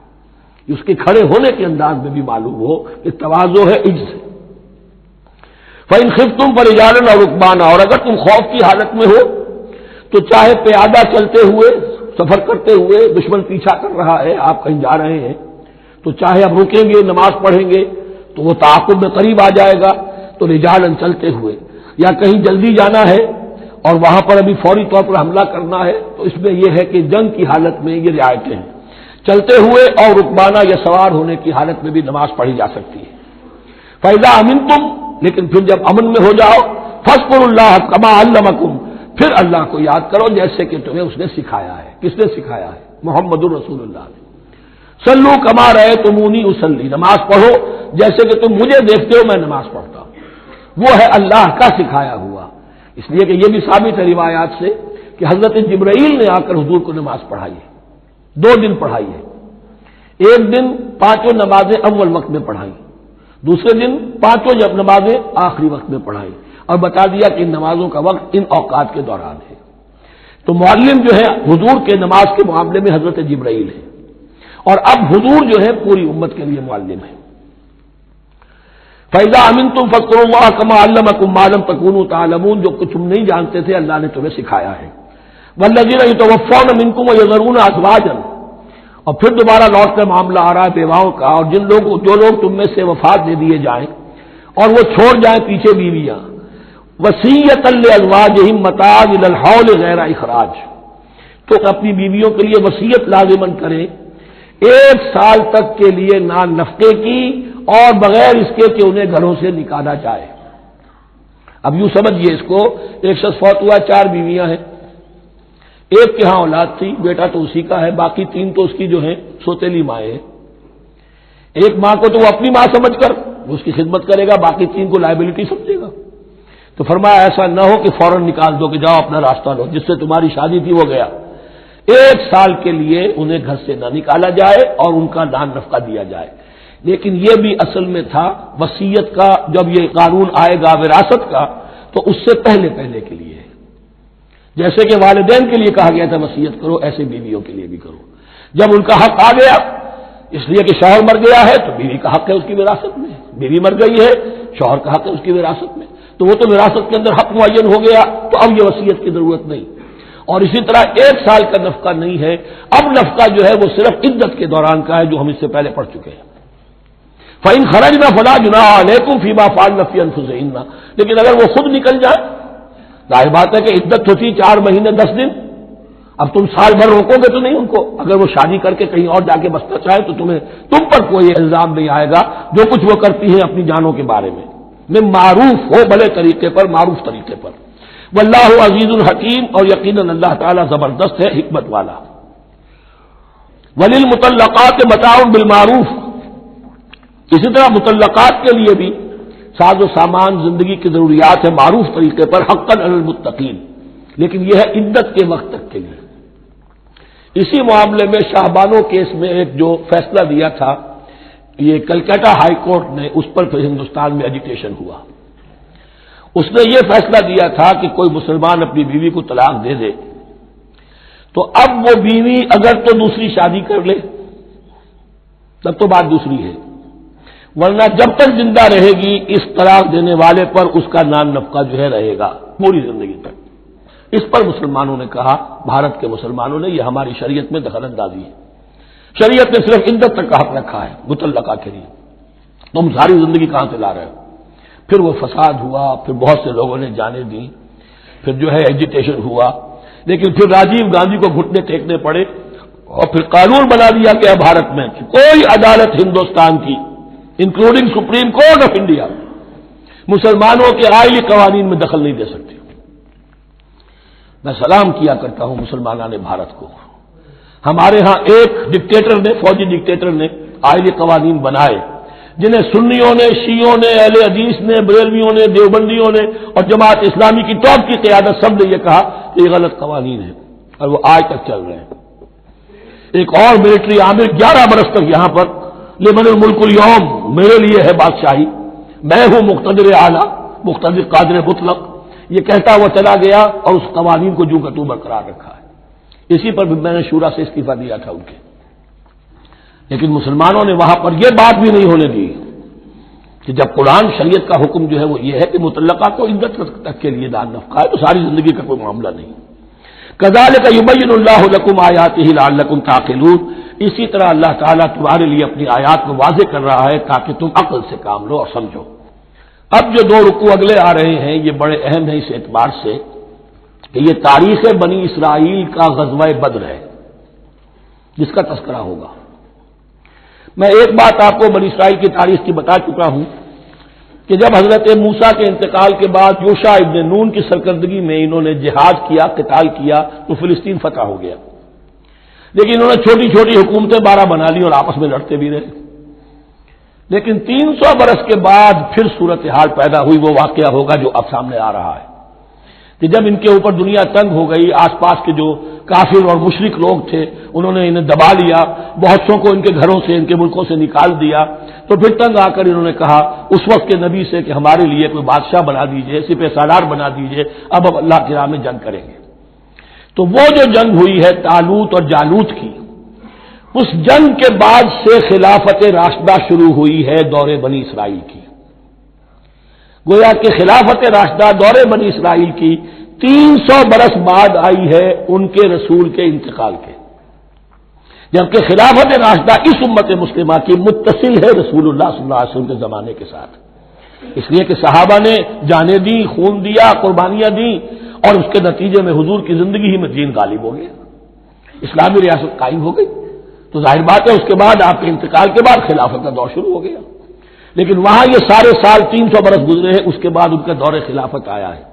اس کے کھڑے ہونے کے انداز میں بھی معلوم ہو کہ تواضع ہے، عجز ہے. فَإِنْ خِفْتُمْ فَرِجَالًا أَوْ رُكْبَانًا، اور اگر تم خوف کی حالت میں ہو تو چاہے پیادہ چلتے ہوئے، سفر کرتے ہوئے، دشمن پیچھا کر رہا ہے، آپ کہیں جا رہے ہیں تو چاہے اب رکیں گے نماز پڑھیں گے تو وہ تعاقب میں قریب آ جائے گا، تو رجالن چلتے ہوئے، یا کہیں جلدی جانا ہے اور وہاں پر ابھی فوری طور پر حملہ کرنا ہے تو اس میں یہ ہے کہ جنگ کی حالت میں یہ رعایتیں ہیں. چلتے ہوئے اور رکبانہ یا سوار ہونے کی حالت میں بھی نماز پڑھی جا سکتی ہے. فَإِذَا أَمِنْتُمْ، لیکن پھر جب امن میں ہو جاؤ، فَاذْكُرُوا اللَّهَ كَمَا عَلَّمَكُمْ، پھر اللہ کو یاد کرو جیسے کہ تمہیں اس نے سکھایا ہے. کس نے سکھایا ہے؟ محمد الرسول اللہ نے. صلو کما رأیتمونی اصلی، نماز پڑھو جیسے کہ تم مجھے دیکھتے ہو میں نماز پڑھتا ہوں. وہ ہے اللہ کا سکھایا ہوا. اس لیے کہ یہ بھی ثابت ہے روایات سے کہ حضرت جبرائیل نے آ کر حضور کو نماز پڑھائی ہے. 2 دن پڑھائی ہے. ایک دن 5 نمازیں اول وقت میں پڑھائی، دوسرے دن 5 جب نمازیں آخری وقت میں پڑھائی، اور بتا دیا کہ ان نمازوں کا وقت ان اوقات کے دوران ہے. تو معلم جو ہے حضور کے نماز کے معاملے میں حضرت جبرائیل ہے، اور اب حضور جو ہے پوری امت کے لیے معلم ہے. فَإِذَا أَمِنْتُمْ فَاذْكُرُوا اللَّهَ كَمَا عَلَّمَكُم مَّا لَمْ تَكُونُوا تَعْلَمُونَ، جو کچھ تم نہیں جانتے تھے اللہ نے تمہیں سکھایا ہے. وَالَّذِينَ يَتَوَفَّوْنَ مِنكُمْ وَيَذَرُونَ أَزْوَاجًا، اور پھر دوبارہ لوٹ کر معاملہ آ رہا ہے بیواؤں کا، اور جو لوگ تم میں سے وفات دے دیے جائیں اور وہ چھوڑ جائیں پیچھے بیویاں، وصیۃ لازواجہم متاع الی الحول غیر اخراج، تو اپنی بیویوں کے لیے وصیت لازمن کریں 1 سال تک کے لیے نان نفقے کی، اور بغیر اس کے کہ انہیں گھروں سے نکالا جائے. اب یوں سمجھیے اس کو، ایک شخص فوت ہوا، 4 بیویاں ہیں، ایک کے ہاں اولاد تھی، بیٹا تو اسی کا ہے، باقی 3 تو اس کی جو ہیں سوتیلی مائیں ہیں۔ ایک ماں کو تو وہ اپنی ماں سمجھ کر اس کی خدمت کرے گا، باقی 3 کو لائبلٹی سمجھے گا۔ تو فرمایا ایسا نہ ہو کہ فوراً نکال دو کہ جاؤ اپنا راستہ لو، جس سے تمہاری شادی تھی وہ گیا۔ 1 سال کے لیے انہیں گھر سے نہ نکالا جائے اور ان کا دان نفقہ دیا جائے۔ لیکن یہ بھی اصل میں تھا وصیت کا، جب یہ قانون آئے گا وراثت کا تو اس سے پہلے کے لیے، جیسے کہ والدین کے لیے کہا گیا تھا وصیت کرو، ایسے بیویوں کے لیے بھی کرو۔ جب ان کا حق آ گیا، اس لیے کہ شوہر مر گیا ہے تو بیوی کا حق ہے اس کی وراثت میں، بیوی مر گئی ہے شوہر کا حق ہے اس کی وراثت میں، تو وہ تو وراثت کے اندر حق معین ہو گیا، تو اب یہ وصیت کی ضرورت نہیں۔ اور اسی طرح 1 سال کا نفقہ نہیں ہے، اب نفقہ جو ہے وہ صرف عدت کے دوران کا ہے، جو ہم اس سے پہلے پڑھ چکے ہیں۔ فَإِنْ خَرَجْنَا فَلَا جُنَاحَ عَلَيْكُمْ فِيمَا فَعَلْنَ فِي أَنفُسِهِنَّ، لیکن اگر وہ خود نکل جائے، ظاہر بات ہے کہ عدت ہوتی 4 مہینے 10 دن، اب تم سال بھر روکو گے تو نہیں ان کو، اگر وہ شادی کر کے کہیں اور جا کے بسنا چاہے تو تم پر کوئی الزام نہیں آئے گا، جو کچھ وہ کرتی ہیں اپنی جانوں کے بارے میں معروف ہو، بھلے طریقے پر، معروف طریقے پر۔ واللہ عزیز الحکیم، اور یقیناً اللہ تعالیٰ زبردست ہے، حکمت والا۔ وللمطلقات متاع بالمعروف، اسی طرح مطلقات کے لیے بھی ساز و سامان زندگی کی ضروریات ہے معروف طریقے پر، حقاً علی المتقین، لیکن یہ ہے عدت کے وقت تک کے لیے۔ اسی معاملے میں شاہبانو کیس میں ایک جو فیصلہ دیا تھا، یہ کلکتہ ہائی کورٹ نے، اس پر پھر ہندوستان میں ایجیٹیشن ہوا۔ اس نے یہ فیصلہ دیا تھا کہ کوئی مسلمان اپنی بیوی کو طلاق دے دے تو اب وہ بیوی اگر تو دوسری شادی کر لے تب تو بات دوسری ہے، ورنہ جب تک زندہ رہے گی اس طلاق دینے والے پر اس کا نان نفقہ جو ہے رہے گا پوری زندگی تک۔ اس پر مسلمانوں نے کہا، بھارت کے مسلمانوں نے، یہ ہماری شریعت میں دخل اندازی ہے، شریعت نے صرف عدت تک کا حق رکھا ہے مطلقہ کے لیے، تم ساری زندگی کہاں سے لا رہے ہو؟ پھر وہ فساد ہوا، پھر بہت سے لوگوں نے جانیں دی، پھر جو ہے ایجیٹیشن ہوا، لیکن پھر راجیو گاندھی کو گھٹنے ٹیکنے پڑے اور پھر قانون بنا دیا گیا بھارت میں کہ کوئی عدالت ہندوستان کی including supreme court of India مسلمانوں کے آئلی قوانین میں دخل نہیں دے سکتی۔ میں سلام کیا کرتا ہوں مسلمانان بھارت کو، ہمارے ہاں ایک ڈکٹیٹر نے، فوجی ڈکٹیٹر نے آئلی قوانین بنائے جنہیں سنیوں نے، شیعوں نے، اہل حدیث نے، بریلویوں نے، دیوبندیوں نے اور جماعت اسلامی کی ٹاپ کی قیادت سب نے یہ کہا کہ یہ غلط قوانین ہیں، اور وہ آج تک چل رہے ہیں۔ ایک اور ملٹری عامر 11 برس تک یہاں پر لمن الملک اليوم، میرے لیے ہے بادشاہی، میں ہوں مقتدر اعلیٰ، مقتدر قادر مطلق، یہ کہتا ہوا چلا گیا اور اس قوانین کو جو کا تو برقرار رکھا ہے۔ اسی پر بھی میں نے شورا سے استعفیٰ دیا تھا ان کے، لیکن مسلمانوں نے وہاں پر یہ بات بھی نہیں ہونے دی کہ جب قرآن شریعت کا حکم جو ہے وہ یہ ہے کہ مطلقہ کو عدت تک کے لیے دان نفقہ ہے تو ساری زندگی کا کوئی معاملہ نہیں۔ کذالک یبین اللہ لکم آیاتہ لعلکم تعقلون، اسی طرح اللہ تعالیٰ تمہارے لیے اپنی آیات کو واضح کر رہا ہے تاکہ تم عقل سے کام لو اور سمجھو۔ اب جو 2 رکوع اگلے آ رہے ہیں یہ بڑے اہم ہیں اس اعتبار سے کہ یہ تاریخ بنی اسرائیل کا غزوہ بدر ہے جس کا تذکرہ ہوگا۔ میں ایک بات آپ کو بنی اسرائیل کی تاریخ کی بتا چکا ہوں کہ جب حضرت موسیٰ کے انتقال کے بعد یوشع ابن نون کی سرکردگی میں انہوں نے جہاد کیا، قتال کیا تو فلسطین فتح ہو گیا، لیکن انہوں نے چھوٹی چھوٹی حکومتیں 12 بنا لی اور آپس میں لڑتے بھی رہے۔ لیکن 300 برس کے بعد پھر صورتحال پیدا ہوئی، وہ واقعہ ہوگا جو اب سامنے آ رہا ہے کہ جب ان کے اوپر دنیا تنگ ہو گئی، آس پاس کے جو کافر اور مشرک لوگ تھے انہوں نے انہیں دبا لیا، بہت سو کو ان کے گھروں سے، ان کے ملکوں سے نکال دیا، تو پھر تنگ آ کر انہوں نے کہا اس وقت کے نبی سے کہ ہمارے لیے کوئی بادشاہ بنا دیجئے، سپہ سالار بنا دیجئے، اب اللہ کی راہ میں جنگ کریں گے۔ تو وہ جو جنگ ہوئی ہے طالوت اور جالوت کی، اس جنگ کے بعد سے خلافت راشدہ شروع ہوئی ہے دور بنی اسرائیل کی۔ گویا کہ خلافت راشدہ دور بنی اسرائیل کی 300 برس بعد آئی ہے ان کے رسول کے انتقال کے، جبکہ خلافت راشدہ اس امت مسلمہ کی متصل ہے رسول اللہ صلی اللہ علیہ وسلم کے زمانے کے ساتھ، اس لیے کہ صحابہ نے جانیں دی، خون دیا، قربانیاں دی، اور اس کے نتیجے میں حضور کی زندگی ہی میں دین غالب ہو گیا، اسلامی ریاست قائم ہو گئی۔ تو ظاہر بات ہے اس کے بعد آپ کے انتقال کے بعد خلافت کا دور شروع ہو گیا، لیکن وہاں یہ سارے سال 300 برس گزرے ہیں، اس کے بعد ان کا دور خلافت آیا ہے،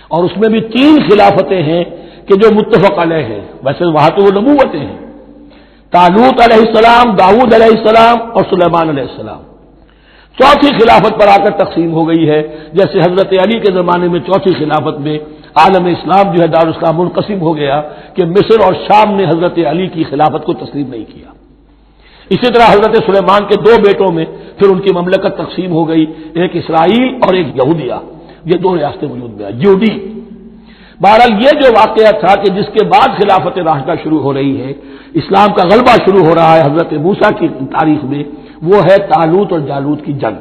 اور اس میں بھی 3 خلافتیں ہیں کہ جو متفق علیہ ہیں، ویسے وہاں تو وہ نبوتیں ہیں، طالوت علیہ السلام، داؤد علیہ السلام اور سلیمان علیہ السلام، چوتھی خلافت پر آ کر تقسیم ہو گئی ہے، جیسے حضرت علی کے زمانے میں چوتھی خلافت میں عالم اسلام جو ہے دارالاسلام منقسم ہو گیا کہ مصر اور شام نے حضرت علی کی خلافت کو تسلیم نہیں کیا۔ اسی طرح حضرت سلیمان کے دو بیٹوں میں پھر ان کی مملکت تقسیم ہو گئی، ایک اسرائیل اور ایک یہودیہ، یہ دو ریاستیں وجود میں آئی، یہودی۔ بہرحال یہ جو واقعہ تھا کہ جس کے بعد خلافت راشدہ شروع ہو رہی ہے، اسلام کا غلبہ شروع ہو رہا ہے حضرت موسیٰ کی تاریخ میں، وہ ہے طالوت اور جالوت کی جنگ،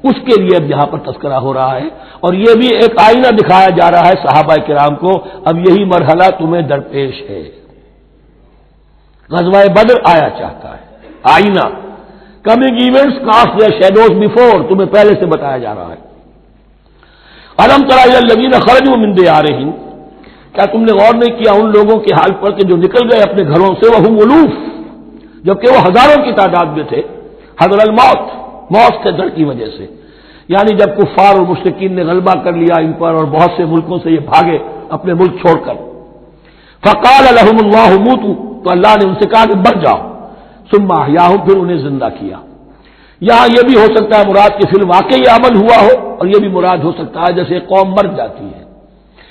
اس کے لیے اب یہاں پر تذکرہ ہو رہا ہے، اور یہ بھی ایک آئینہ دکھایا جا رہا ہے صحابہ کرام کو، اب یہی مرحلہ تمہیں درپیش ہے۔ غزوہ بدر آیا چاہتا ہے، آئینہ، coming events cast their shadows before, تمہیں پہلے سے بتایا جا رہا ہے۔ الم تر الی الذین خرجوا من دیارہم، کیا تم نے غور نہیں کیا ان لوگوں کے حال پر کہ جو نکل گئے اپنے گھروں سے، وہم الوف، جبکہ وہ ہزاروں کی تعداد میں تھے، حذر الموت، موت کے ڈر کی وجہ سے، یعنی جب کفار اور مشرکین نے غلبہ کر لیا ان پر اور بہت سے ملکوں سے یہ بھاگے اپنے ملک چھوڑ کر، فقال لهم اللہ موتوا، تو اللہ نے ان سے کہا کہ مر جاؤ، ثم احیاہم، پھر انہیں زندہ کیا۔ یہاں یہ بھی ہو سکتا ہے مراد کہ فی الواقع یہ عمل ہوا ہو، اور یہ بھی مراد ہو سکتا ہے جیسے قوم مر جاتی ہے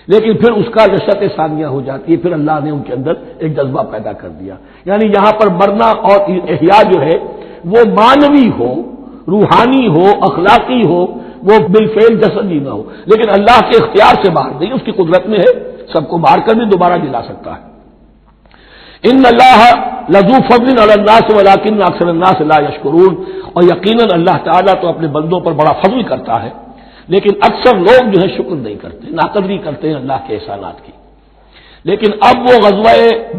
لیکن پھر اس کا نشأت ثانیہ ہو جاتی ہے، پھر اللہ نے ان کے اندر ایک جذبہ پیدا کر دیا، یعنی یہاں پر مرنا اور احیا جو ہے وہ مانوی ہو، روحانی ہو، اخلاقی ہو، وہ بالفعل جسدی نہ ہو، لیکن اللہ کے اختیار سے باہر نہیں، اس کی قدرت میں ہے، سب کو مار کر بھی دوبارہ جلا سکتا ہے۔ ان اللہ لذو فضل علی الناس ولکن اکثر الناس لا یشکرون، اور یقیناً اللہ تعالیٰ تو اپنے بندوں پر بڑا فضل کرتا ہے، لیکن اکثر لوگ جو ہے شکر نہیں کرتے، ناقدری کرتے ہیں اللہ کے احسانات کی۔ لیکن اب وہ غزوہ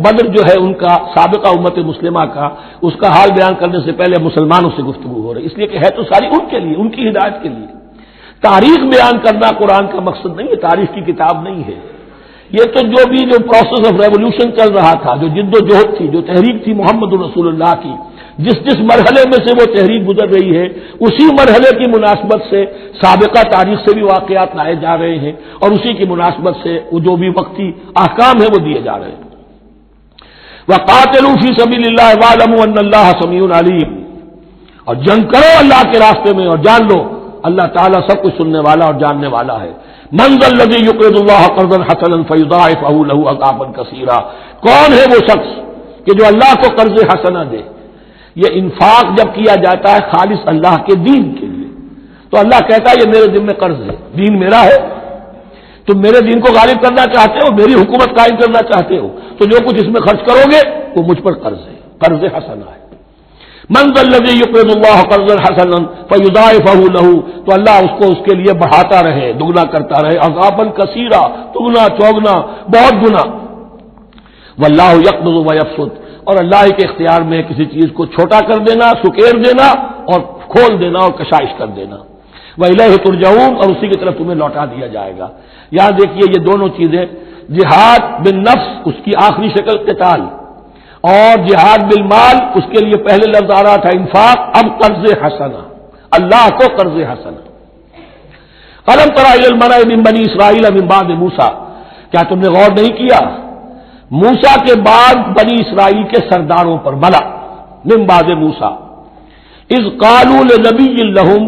بدر جو ہے ان کا سابقہ امت مسلمہ کا، اس کا حال بیان کرنے سے پہلے مسلمانوں سے گفتگو ہو رہی، اس لیے کہ ہے تو ساری ان کے لیے، ان کی ہدایت کے لیے۔ تاریخ بیان کرنا قرآن کا مقصد نہیں ہے، تاریخ کی کتاب نہیں ہے یہ، تو جو بھی جو پروسیس آف ریولوشن چل رہا تھا، جو جد و جہد تھی، جو تحریک تھی محمد رسول اللہ کی، جس مرحلے میں سے وہ تحریک گزر رہی ہے، اسی مرحلے کی مناسبت سے سابقہ تاریخ سے بھی واقعات لائے جا رہے ہیں، اور اسی کی مناسبت سے وہ جو بھی وقتی احکام ہیں وہ دیے جا رہے ہیں۔ وَقَاتِلُوا فِي سَبِيلِ اللَّهِ وَاعْلَمُوا أَنَّ اللَّهَ سَمِيعٌ عَلِيمٌ، اور جنگ کرو اللہ کے راستے میں اور جان لو اللہ تعالیٰ سب کچھ سننے والا اور جاننے والا ہے۔ مَنْ ذَا الَّذِي يُقْرِضُ اللَّهَ قَرْضًا حَسَنًا فَيُضَاعِفَهُ لَهُ أَضْعَافًا كَثِيرًا، کون ہے وہ شخص کہ جو اللہ کو قرض حسنہ دے؟ یہ انفاق جب کیا جاتا ہے خالص اللہ کے دین کے لیے، تو اللہ کہتا ہے یہ میرے دین میں قرض ہے، دین میرا ہے، تم میرے دین کو غالب کرنا چاہتے ہو، میری حکومت قائم کرنا چاہتے ہو، تو جو کچھ اس میں خرچ کرو گے وہ مجھ پر قرض ہے، قرض حسنہ ہے۔ من ذا الذی یقرض اللہ قرضا حسنا فیضاعفہ لہ، تو اللہ اس کو اس کے لیے بڑھاتا رہے، دگنا کرتا رہے، اضعافا کثیرا، دگنا چوگنا، بہت گنا۔ واللہ یقبض ویبسط، اور اللہ کے اختیار میں کسی چیز کو چھوٹا کر دینا، سکیر دینا اور کھول دینا اور کشائش کر دینا۔ وَإِلَيْهِ تُرْجَعُونَ، اور اسی کی طرف تمہیں لوٹا دیا جائے گا۔ یہاں دیکھیے یہ دونوں چیزیں، جہاد بالنفس اس کی آخری شکل قتال، اور جہاد بالمال اس کے لیے پہلے لفظ آ رہا تھا انفاق، اب قرض حسنہ، اللہ کو قرض حسنہ۔ أَلَمْ تَرَ إِلَى الْمَلَإِ مِن بَنِي إِسْرَائِيلَ مِن بَعْدِ مُوسَىٰ، کیا تم نے غور نہیں کیا موسیٰ کے بعد بنی اسرائیل کے سرداروں پر، ملا من بعد موسیٰ، اذ قالوا لنبی لہم،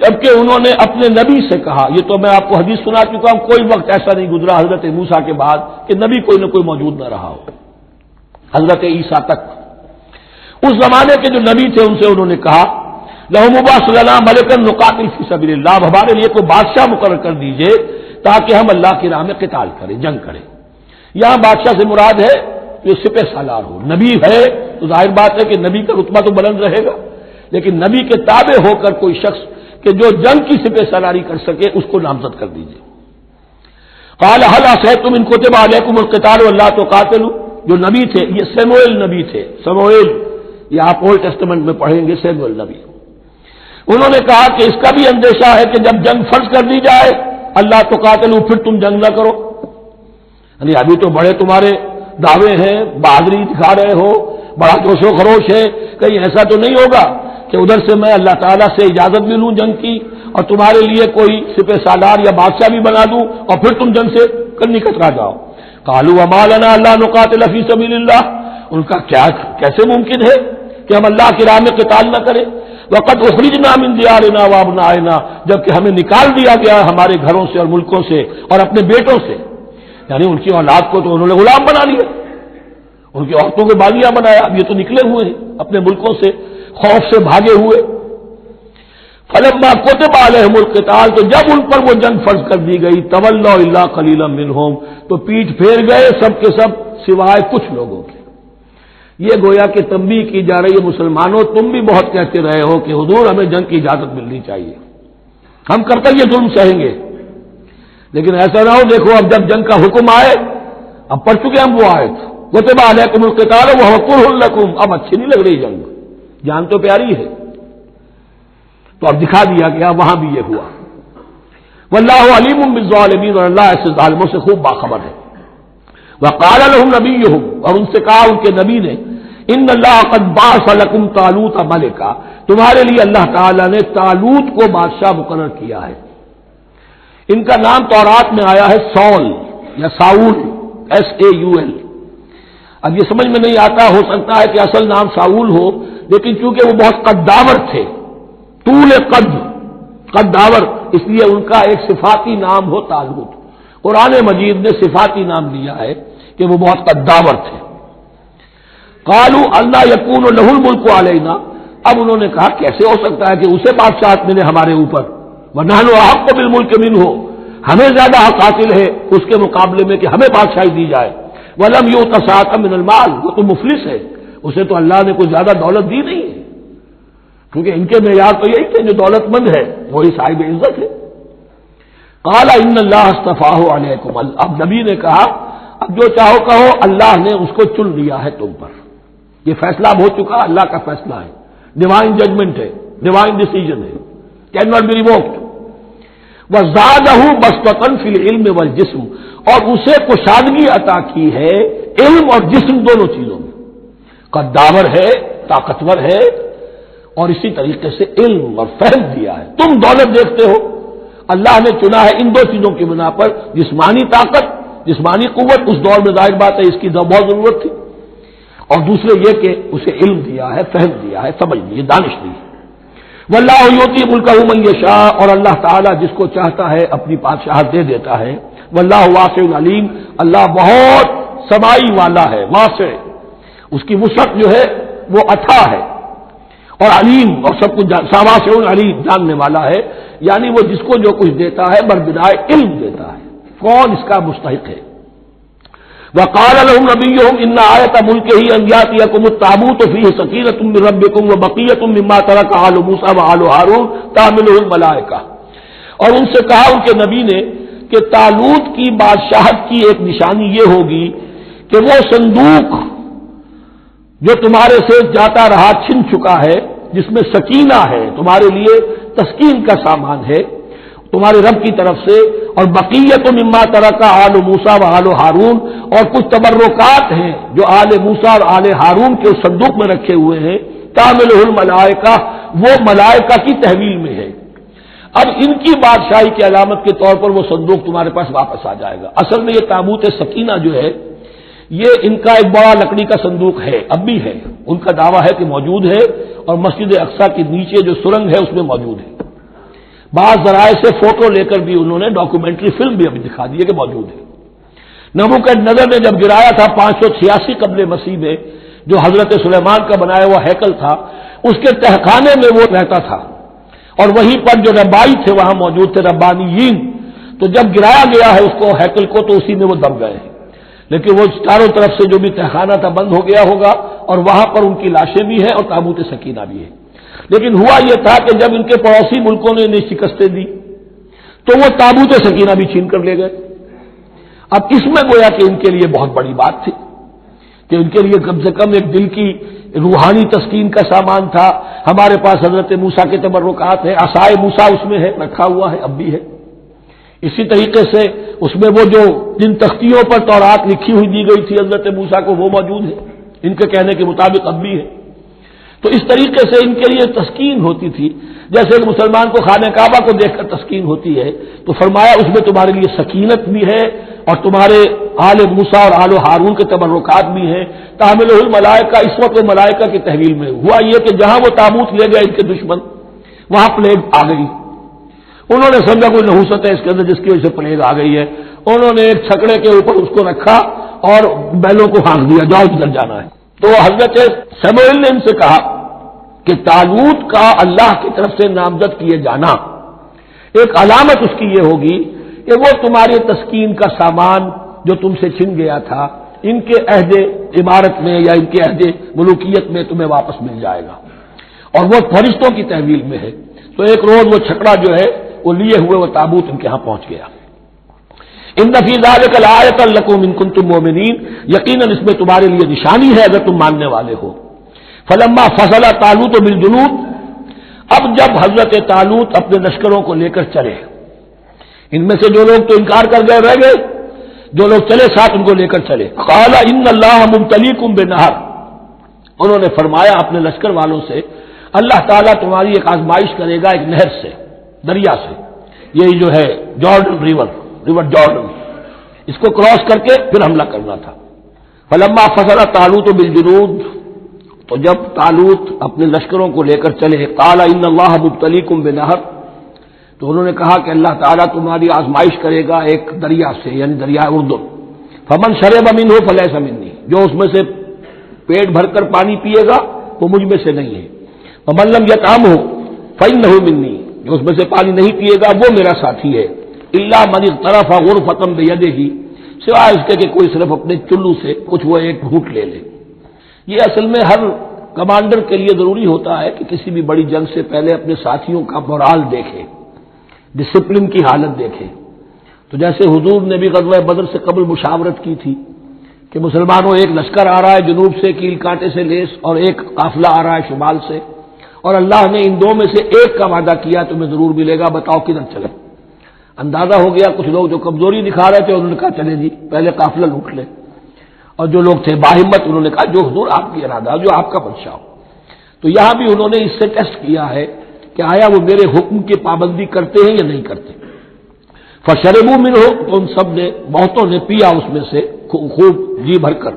جبکہ انہوں نے اپنے نبی سے کہا، یہ تو میں آپ کو حدیث سنا چکا ہوں، کوئی وقت ایسا نہیں گزرا حضرت موسیٰ کے بعد کہ نبی کوئی نہ کوئی موجود نہ رہا ہو، حضرت عیسیٰ تک۔ اس زمانے کے جو نبی تھے ان سے انہوں نے کہا لہم ابعث لنا ملکا نقاتل فی سبیل اللہ، ہمارے لیے کوئی بادشاہ مقرر کر دیجئے تاکہ ہم اللہ کی راہ میں قتال کریں، جنگ کریں۔ یہاں بادشاہ سے مراد ہے جو سپہ سالار ہو، نبی ہے تو ظاہر بات ہے کہ نبی کا رتبہ تو بلند رہے گا، لیکن نبی کے تابع ہو کر کوئی شخص کہ جو جنگ کی سپہ سالاری کر سکے اس کو نامزد کر دیجئے۔ قال هل عصیتم ان کتب علیکم القتال الا تقاتلوا، جو نبی تھے یہ سموئیل نبی تھے، سموئیل، یہ آپ اولڈ ٹیسٹمنٹ میں پڑھیں گے سموئیل نبی، انہوں نے کہا کہ اس کا بھی اندیشہ ہے کہ جب جنگ فرض کر دی جائے اللہ تقاتلوا، پھر تم جنگ نہ کرو، یعنی ابھی تو بڑے تمہارے دعوے ہیں، بہادری دکھا رہے ہو، بڑا جوش و خروش ہے، کہیں ایسا تو نہیں ہوگا کہ ادھر سے میں اللہ تعالیٰ سے اجازت بھی لوں جنگ کی اور تمہارے لیے کوئی سپہ سالار یا بادشاہ بھی بنا دوں اور پھر تم جنگ سے نکل جاؤ۔ قالوا وما لنا الا نقاتل فی سبیل اللہ، ان کا کیا کیسے ممکن ہے کہ ہم اللہ کی راہ میں قتال نہ کریں؟ وقد اخرجنا من دیارنا وابنائنا، جبکہ ہمیں نکال دیا گیا ہمارے گھروں سے اور ملکوں سے اور اپنے بیٹوں سے، یعنی ان کی اولاد کو تو انہوں نے غلام بنا لیا، ان کی عورتوں کو باغیاں بنایا، اب یہ تو نکلے ہوئے ہیں اپنے ملکوں سے خوف سے بھاگے ہوئے۔ فلما كتب عليهم القتال، تو جب ان پر وہ جنگ فرض کر دی گئی، تولوا الا قليلا منهم، تو پیٹھ پھیر گئے سب کے سب سوائے کچھ لوگوں کے۔ یہ گویا کہ تنبیہ کی جا رہی ہے، مسلمانوں تم بھی بہت کہتے رہے ہو کہ حضور ہمیں جنگ کی اجازت ملنی چاہیے، ہم کب تک یہ ظلم سہیں گے، لیکن ایسا نہ ہو دیکھو اب جب جنگ کا حکم آئے، اب پڑھ چکے ہم وہ آیت كتب عليكم القتال وهو كره لكم، اب اچھی نہیں لگ رہی جنگ، جان تو پیاری ہے، تو اب دکھا دیا گیا وہاں بھی یہ ہوا۔ واللہ علیم بالظالمین، اور اللہ ایسے ظالموں سے خوب باخبر ہے۔ وقال لهم نبیہم، اور ان سے کہا ان کے نبی نے، ان اللہ قد بعث لکم طالوت ملکا، تمہارے لیے اللہ تعالی نے طالوت کو بادشاہ مقرر کیا ہے۔ ان کا نام تورات میں آیا ہے سول یا ساؤل، SAUL۔ اب یہ سمجھ میں نہیں آتا، ہو سکتا ہے کہ اصل نام ساؤل ہو، لیکن چونکہ وہ بہت قداور تھے، طول قداور، اس لیے ان کا ایک صفاتی نام ہو طالوت۔ قرآن مجید نے صفاتی نام لیا ہے کہ وہ بہت قداور تھے۔ قالوا اللہ یکون لہ الملک علینا، اب انہوں نے کہا کیسے ہو سکتا ہے کہ اسے بادشاہت ملے ہمارے اوپر، ونحن احق بالملک منہ، ہمیں زیادہ حق حاصل ہے اس کے مقابلے میں کہ ہمیں بادشاہی دی جائے۔ ولم یؤت سعۃ من المال، وہ تو مفلس ہے، اسے تو اللہ نے کوئی زیادہ دولت دی نہیں ہے، کیونکہ ان کے معیار تو یہی تھے، جو دولت مند ہے وہی صاحب عزت ہے۔ قال ان اللہ اصطفاہ علیکم، اب نبی نے کہا اب جو چاہو کہو، اللہ نے اس کو چن لیا ہے تم پر، یہ فیصلہ اب ہو چکا، اللہ کا فیصلہ ہے، ڈیوائن ججمنٹ ہے، ڈیوائن ڈیسیجن ہے، کین ناٹ بی ریووکڈ۔ وزادہ بسطۃ فی العلم والجسم، اور اسے کشادگی عطا کی ہے علم اور جسم دونوں چیزوں میں، قداور ہے، طاقتور ہے، اور اسی طریقے سے علم اور فہم دیا ہے۔ تم دولت دیکھتے ہو، اللہ نے چنا ہے ان دو چیزوں کی بنا پر، جسمانی طاقت، جسمانی قوت، اس دور میں ظاہر بات ہے اس کی بہت ضرورت تھی، اور دوسرے یہ کہ اسے علم دیا ہے، فہم دیا ہے، سمجھ دی ہے، دانش دی ہے۔ واللہ یؤتی ملکہ من یشاء، اور اللہ تعالیٰ جس کو چاہتا ہے اپنی بادشاہت دے دیتا ہے۔ واللہ واسع علیم، اللہ بہت سمائی والا ہے، واسع، اس کی وسعت جو ہے وہ اتھا ہے، اور علیم، اور سب کچھ واسع علیم، جاننے والا ہے، یعنی وہ جس کو جو کچھ دیتا ہے بربدائے علم دیتا ہے، کون اس کا مستحق ہے۔ وقال لهم نبيهم ان آیۃ ملکہ ان یاتیکم التابوت فیہ سکینۃ من ربکم وبقیۃ مما ترک آل موسیٰ وآل ہارون تحملہ الملائکہ، اور ان سے کہا ان کے نبی نے کہ طالوت کی بادشاہت کی ایک نشانی یہ ہوگی کہ وہ صندوق جو تمہارے سے جاتا رہا چھن چکا ہے، جس میں سکینہ ہے، تمہارے لیے تسکین کا سامان ہے تمہارے رب کی طرف سے، اور بقیت مما ترک آل موسیٰ و آل ہارون، اور کچھ تبرکات ہیں جو آل موسیٰ اور آل ہارون کے اس صندوق میں رکھے ہوئے ہیں، تحملہ الملائکہ، وہ ملائکہ کی تحویل میں ہے۔ اب ان کی بادشاہی کی علامت کے طور پر وہ صندوق تمہارے پاس واپس آ جائے گا۔ اصل میں یہ تابوت سکینہ جو ہے یہ ان کا ایک بڑا لکڑی کا صندوق ہے، اب بھی ہے، ان کا دعویٰ ہے کہ موجود ہے، اور مسجد اقصیٰ کے نیچے جو سرنگ ہے اس میں موجود ہے۔ بعض ذرائع سے فوٹو لے کر بھی انہوں نے ڈاکومنٹری فلم بھی ابھی دکھا دی ہے کہ موجود ہے۔ نبوکدنضر نے جب گرایا تھا 586 قبل مسیح میں، جو حضرت سلیمان کا بنایا ہوا ہیکل تھا، اس کے تہخانے میں وہ رہتا تھا، اور وہیں پر جو ربائی تھے وہاں موجود تھے، ربانیین، تو جب گرایا گیا ہے اس کو ہیکل کو تو اسی میں وہ دب گئے ہیں، لیکن وہ چاروں طرف سے جو بھی تہخانہ تھا بند ہو گیا ہوگا، اور وہاں پر ان کی لاشیں بھی ہیں اور تابوت سکینہ بھی ہے۔ لیکن ہوا یہ تھا کہ جب ان کے پڑوسی ملکوں نے انہیں شکستیں دی تو وہ تابوت سکینہ بھی چھین کر لے گئے۔ اب اس میں گویا کہ ان کے لیے بہت بڑی بات تھی کہ ان کے لیے کم سے کم ایک دل کی روحانی تسکین کا سامان تھا۔ ہمارے پاس حضرت موسیٰ کے تبرکات ہیں، عصائے موسیٰ اس میں ہے، رکھا ہوا ہے، اب بھی ہے۔ اسی طریقے سے اس میں وہ جو جن تختیوں پر تورات لکھی ہوئی دی گئی تھی حضرت موسیٰ کو، وہ موجود ہے، ان کے کہنے کے مطابق اب بھی ہے۔ تو اس طریقے سے ان کے لیے تسکین ہوتی تھی، جیسے ایک مسلمان کو خانہ کعبہ کو دیکھ کر تسکین ہوتی ہے، تو فرمایا اس میں تمہارے لیے سکینت بھی ہے اور تمہارے آل موسیٰ اور آل ہارون کے تبرکات بھی ہیں۔ تحملہ الملائکہ، اس وقت وہ ملائکہ کی تحویل میں ہوا یہ کہ جہاں وہ تابوت لے گئے ان کے دشمن، وہاں پلیگ آ گئی۔ انہوں نے سمجھا کوئی نحوست ہے اس کے اندر جس کی وجہ سے پلیگ آ گئی ہے، انہوں نے ایک چھکڑے کے اوپر اس کو رکھا اور بیلوں کو ہانک دیا، جاؤ جدھر جانا ہے۔ تو حضرت سموئیل نے ان سے کہا کہ طالوت کا اللہ کی طرف سے نامزد کیے جانا ایک علامت اس کی یہ ہوگی کہ وہ تمہاری تسکین کا سامان جو تم سے چھن گیا تھا ان کے عہد عمارت میں یا ان کے عہد ملوکیت میں تمہیں واپس مل جائے گا، اور وہ فرشتوں کی تحویل میں ہے۔ تو ایک روز وہ چھکڑا جو ہے وہ لیے ہوئے وہ تابوت ان کے ہاں پہنچ گیا۔ ان فی ذلک لآیۃ لکم ان کنتم مؤمنین، یقیناً اس میں تمہارے لیے نشانی ہے اگر تم ماننے والے ہو۔ فلما فصل طالوت بالجنود، اب جب حضرت طالوت اپنے لشکروں کو لے کر چلے، ان میں سے جو لوگ تو انکار کر گئے رہ گئے، جو لوگ چلے ساتھ ان کو لے کر چلے۔ قال ان اللہ مبتلیکم بنہر، انہوں نے فرمایا اپنے لشکر والوں سے اللہ تعالیٰ تمہاری ایک آزمائش کرے گا ایک نہر سے، دریا سے، یہی جو ہے جارڈن ریور جارڈن، اس کو کراس کر کے پھر حملہ کرنا تھا۔ فلما فصل طالوت بالجنود، تو جب طالوت اپنے لشکروں کو لے کر چلے، قال ان اللہ مبتلیکم بنہر، تو انہوں نے کہا کہ اللہ تعالیٰ تمہاری آزمائش کرے گا ایک دریا سے، یعنی دریائے اردن۔ فمن شرب منہ فلیس منی، جو اس میں سے پیٹ بھر کر پانی پیے گا وہ مجھ میں سے نہیں ہے۔ ومن لم یطعمہ فانہ منی، جو اس میں سے پانی نہیں پیے گا وہ میرا ساتھی ہے۔ الا من اغترف غرفۃ بیدہ، سوائے اس کے کہ کوئی صرف اپنے چلو سے کچھ وہ ایک گھونٹ لے لے۔ یہ اصل میں ہر کمانڈر کے لیے ضروری ہوتا ہے کہ کسی بھی بڑی جنگ سے پہلے اپنے ساتھیوں کا مورال دیکھے، ڈسپلن کی حالت دیکھے۔ تو جیسے حضور نے بھی غزوہ بدر سے قبل مشاورت کی تھی کہ مسلمانوں ایک لشکر آ رہا ہے جنوب سے کیل کانٹے سے لیس، اور ایک قافلہ آ رہا ہے شمال سے، اور اللہ نے ان دو میں سے ایک کا وعدہ کیا تمہیں ضرور ملے گا، بتاؤ کدھر چلے۔ اندازہ ہو گیا، کچھ لوگ جو کمزوری دکھا رہے تھے انہوں نے کہا چلے جی پہلے قافلہ لوٹ لے، اور جو لوگ تھے باہمت انہوں نے کہا جو حضور آپ کی ارادہ، جو آپ کا منشا ہو۔ تو یہاں بھی انہوں نے اس سے ٹیسٹ کیا ہے کہ آیا وہ میرے حکم کی پابندی کرتے ہیں یا نہیں کرتے۔ فشربوا منہ، تو ان سب نے، بہتوں نے پیا اس میں سے خوب جی بھر کر،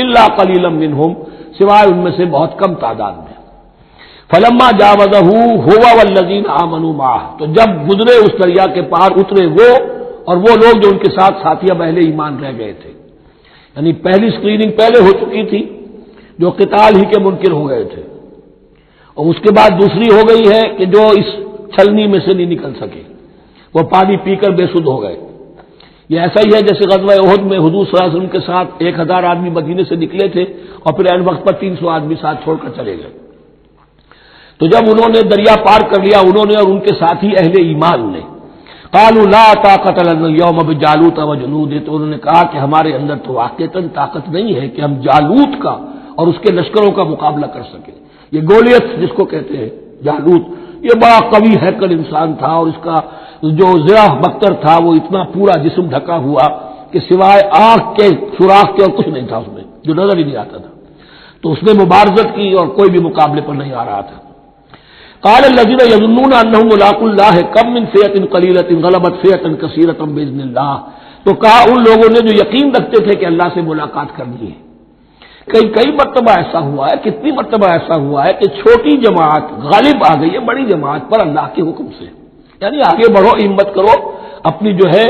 الا قلیلا منہم، سوائے ان میں سے بہت کم تعداد میں۔ فلما جاوزہ هو والذین آمنوا معہ، تو جب گزرے اس دریا کے پار، اترے وہ اور وہ لوگ جو ان کے ساتھ ساتھیہ اہل ایمان رہ گئے تھے، یعنی پہلی سکریننگ پہلے ہو چکی تھی جو قتال ہی کے منکر ہو گئے تھے، اور اس کے بعد دوسری ہو گئی ہے کہ جو اس چھلنی میں سے نہیں نکل سکے، وہ پانی پی کر بے سدھ ہو گئے۔ یہ ایسا ہی ہے جیسے غزوہ احد میں حضور صلی اللہ علیہ وسلم کے ساتھ 1000 آدمی مدینے سے نکلے تھے اور پھر عین وقت پر 300 آدمی ساتھ چھوڑ کر چلے گئے۔ تو جب انہوں نے دریا پار کر لیا، انہوں نے اور ان کے ساتھی اہل ایمان نے، قالوا لا طاقت لنا اليوم بجالوت وجنودہ، تو انہوں نے کہا کہ ہمارے اندر تو واقعتاً طاقت نہیں ہے کہ ہم جالوت کا اور اس کے لشکروں کا مقابلہ کر سکیں۔ یہ گولیت جس کو کہتے ہیں جالوت، یہ بڑا قوی ہیکل انسان تھا، اور اس کا جو زرہ بختر تھا وہ اتنا پورا جسم ڈھکا ہوا کہ سوائے آنکھ کے سوراخ کے اور کچھ نہیں تھا اس میں، جو نظر ہی نہیں آتا تھا۔ تو اس نے مبارزت کی اور کوئی بھی مقابلے پر نہیں آ رہا تھا۔ قال الذين يظنون انهم ملاقو الله كم من فئة قليلة غلبت فئة كثيرة باذن الله، تو کہا ان لوگوں نے جو یقین رکھتے تھے کہ اللہ سے ملاقات کرنی ہے، کئی مرتبہ ایسا ہوا ہے، کتنی مرتبہ ایسا ہوا ہے کہ چھوٹی جماعت غالب آ گئی ہے بڑی جماعت پر اللہ کے حکم سے، یعنی آگے بڑھو، ہمت کرو، اپنی جو ہے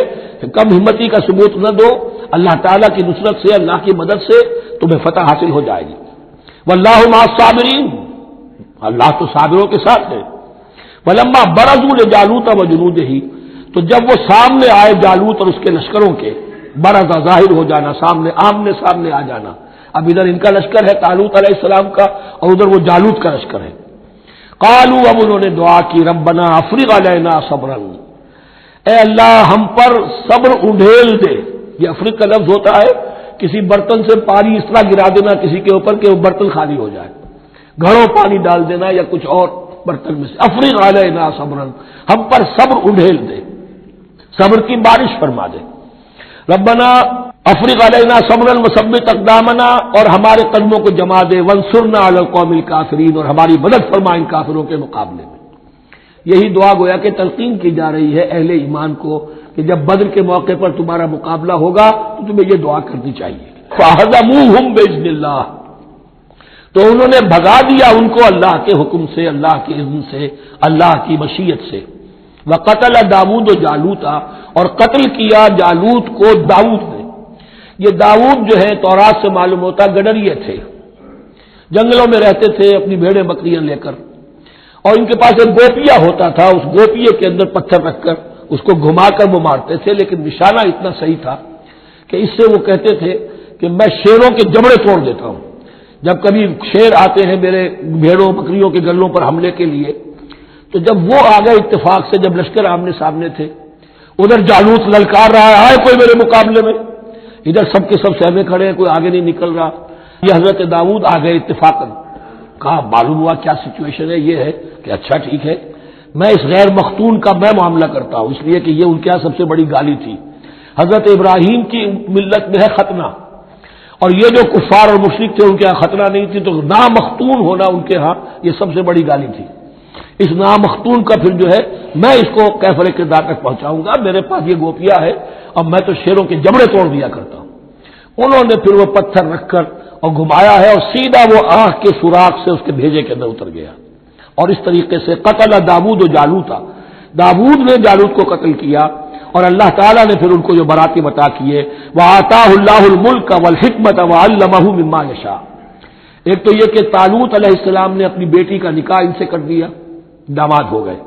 کم ہمتی کا ثبوت نہ دو، اللہ تعالیٰ کی نصرت سے، اللہ کی مدد سے تمہیں فتح حاصل ہو جائے گی۔ واللہ مع الصابرین، اللہ تو صابروں کے ساتھ ہے۔ فلما برزوا لجالوت وجنودہ، تو جب وہ سامنے آئے جالوت اور اس کے لشکروں کے، برزا ظاہر ہو جانا، سامنے آمنے سامنے آ جانا، اب ادھر ان کا لشکر ہے طالوت علیہ السلام کا، اور ادھر وہ جالوت کا لشکر ہے۔ قالوا، اب انہوں نے دعا کی، ربنا افرغ علینا صبرا، اے اللہ ہم پر صبر اڈھیل دے۔ یہ افرغ کا لفظ ہوتا ہے کسی برتن سے پانی اس طرح گرا دینا کسی کے اوپر کہ وہ برتن خالی ہو جائے، گھڑوں پانی ڈال دینا یا کچھ اور برتن میں سے۔ افرغ علینا صبرا، ہم پر صبر اڈھیل دے، صبر کی بارش فرما دے۔ ربنا افریق علینا صبرا وثبت اقدامنا، اور ہمارے قدموں کو جما دے، وانصرنا علی القوم الکافرین، اور ہماری مدد فرما ان کافروں کے مقابلے میں۔ یہی دعا گویا کہ تلقین کی جا رہی ہے اہل ایمان کو کہ جب بدر کے موقع پر تمہارا مقابلہ ہوگا تو تمہیں یہ دعا کرنی چاہیے۔ فَهَزَمُوهُمْ بِإِذْنِ اللَّهِ، تو انہوں نے بھگا دیا ان کو اللہ کے حکم سے، اللہ کے اذن سے، اللہ کی مشیت سے۔ وَقَتَلَ داؤد جالوت، اور قتل کیا جالوت کو داؤد نے۔ یہ داؤد جو ہے تورات سے معلوم ہوتا گڈریے تھے، جنگلوں میں رہتے تھے اپنی بھیڑیں بکریاں لے کر، اور ان کے پاس ایک گوپیا ہوتا تھا، اس گوپیے کے اندر پتھر رکھ کر اس کو گھما کر وہ مارتے تھے، لیکن نشانہ اتنا صحیح تھا کہ اس سے وہ کہتے تھے کہ میں شیروں کے جبڑے توڑ دیتا ہوں۔ جب کبھی شیر آتے ہیں میرے بھیڑوں بکریوں کے گلوں پر حملے کے لیے، تو جب وہ آ گئے اتفاق سے، جب لشکر آمنے سامنے تھے، ادھر جالوت للکار رہا ہے کوئی میرے مقابلے میں، ادھر سب کے سب سہمے کھڑے ہیں، کوئی آگے نہیں نکل رہا۔ یہ حضرت داؤد آ گئے اتفاقاً، کہا معلوم ہوا کیا سچویشن ہے، یہ ہے کہ اچھا ٹھیک ہے، میں اس غیر مختون کا میں معاملہ کرتا ہوں، اس لیے کہ یہ ان کے یہاں سب سے بڑی گالی تھی۔ حضرت ابراہیم کی ملت میں ہے ختنہ، اور یہ جو کفار اور مشرک تھے ان کے یہاں ختنہ نہیں تھی، تو نامختون ہونا ان کے ہاں یہ سب سے بڑی گالی تھی۔ اس نامختون کا پھر جو ہے میں اس کو کیفر کردار تک پہنچاؤں گا، میرے پاس یہ گوپیا ہے اور میں تو شیروں کے جبڑے توڑ دیا کرتا ہوں۔ انہوں نے پھر وہ پتھر رکھ کر اور گھمایا ہے، اور سیدھا وہ آنکھ کے سوراخ سے اس کے بھیجے کے اندر اتر گیا، اور اس طریقے سے قتل داؤد و جالوتا، داؤد نے جالوت کو قتل کیا، اور اللہ تعالیٰ نے پھر ان کو جو براتی عطا کیے، وَآتَاهُ اللَّهُ الْمُلْكَ وَالْحِكْمَةَ وَعَلَّمَهُ مِمَّا يَشَاءُ۔ ایک تو یہ کہ طالوت علیہ السلام نے اپنی بیٹی کا نکاح ان سے کر دیا، داماد ہو گئے،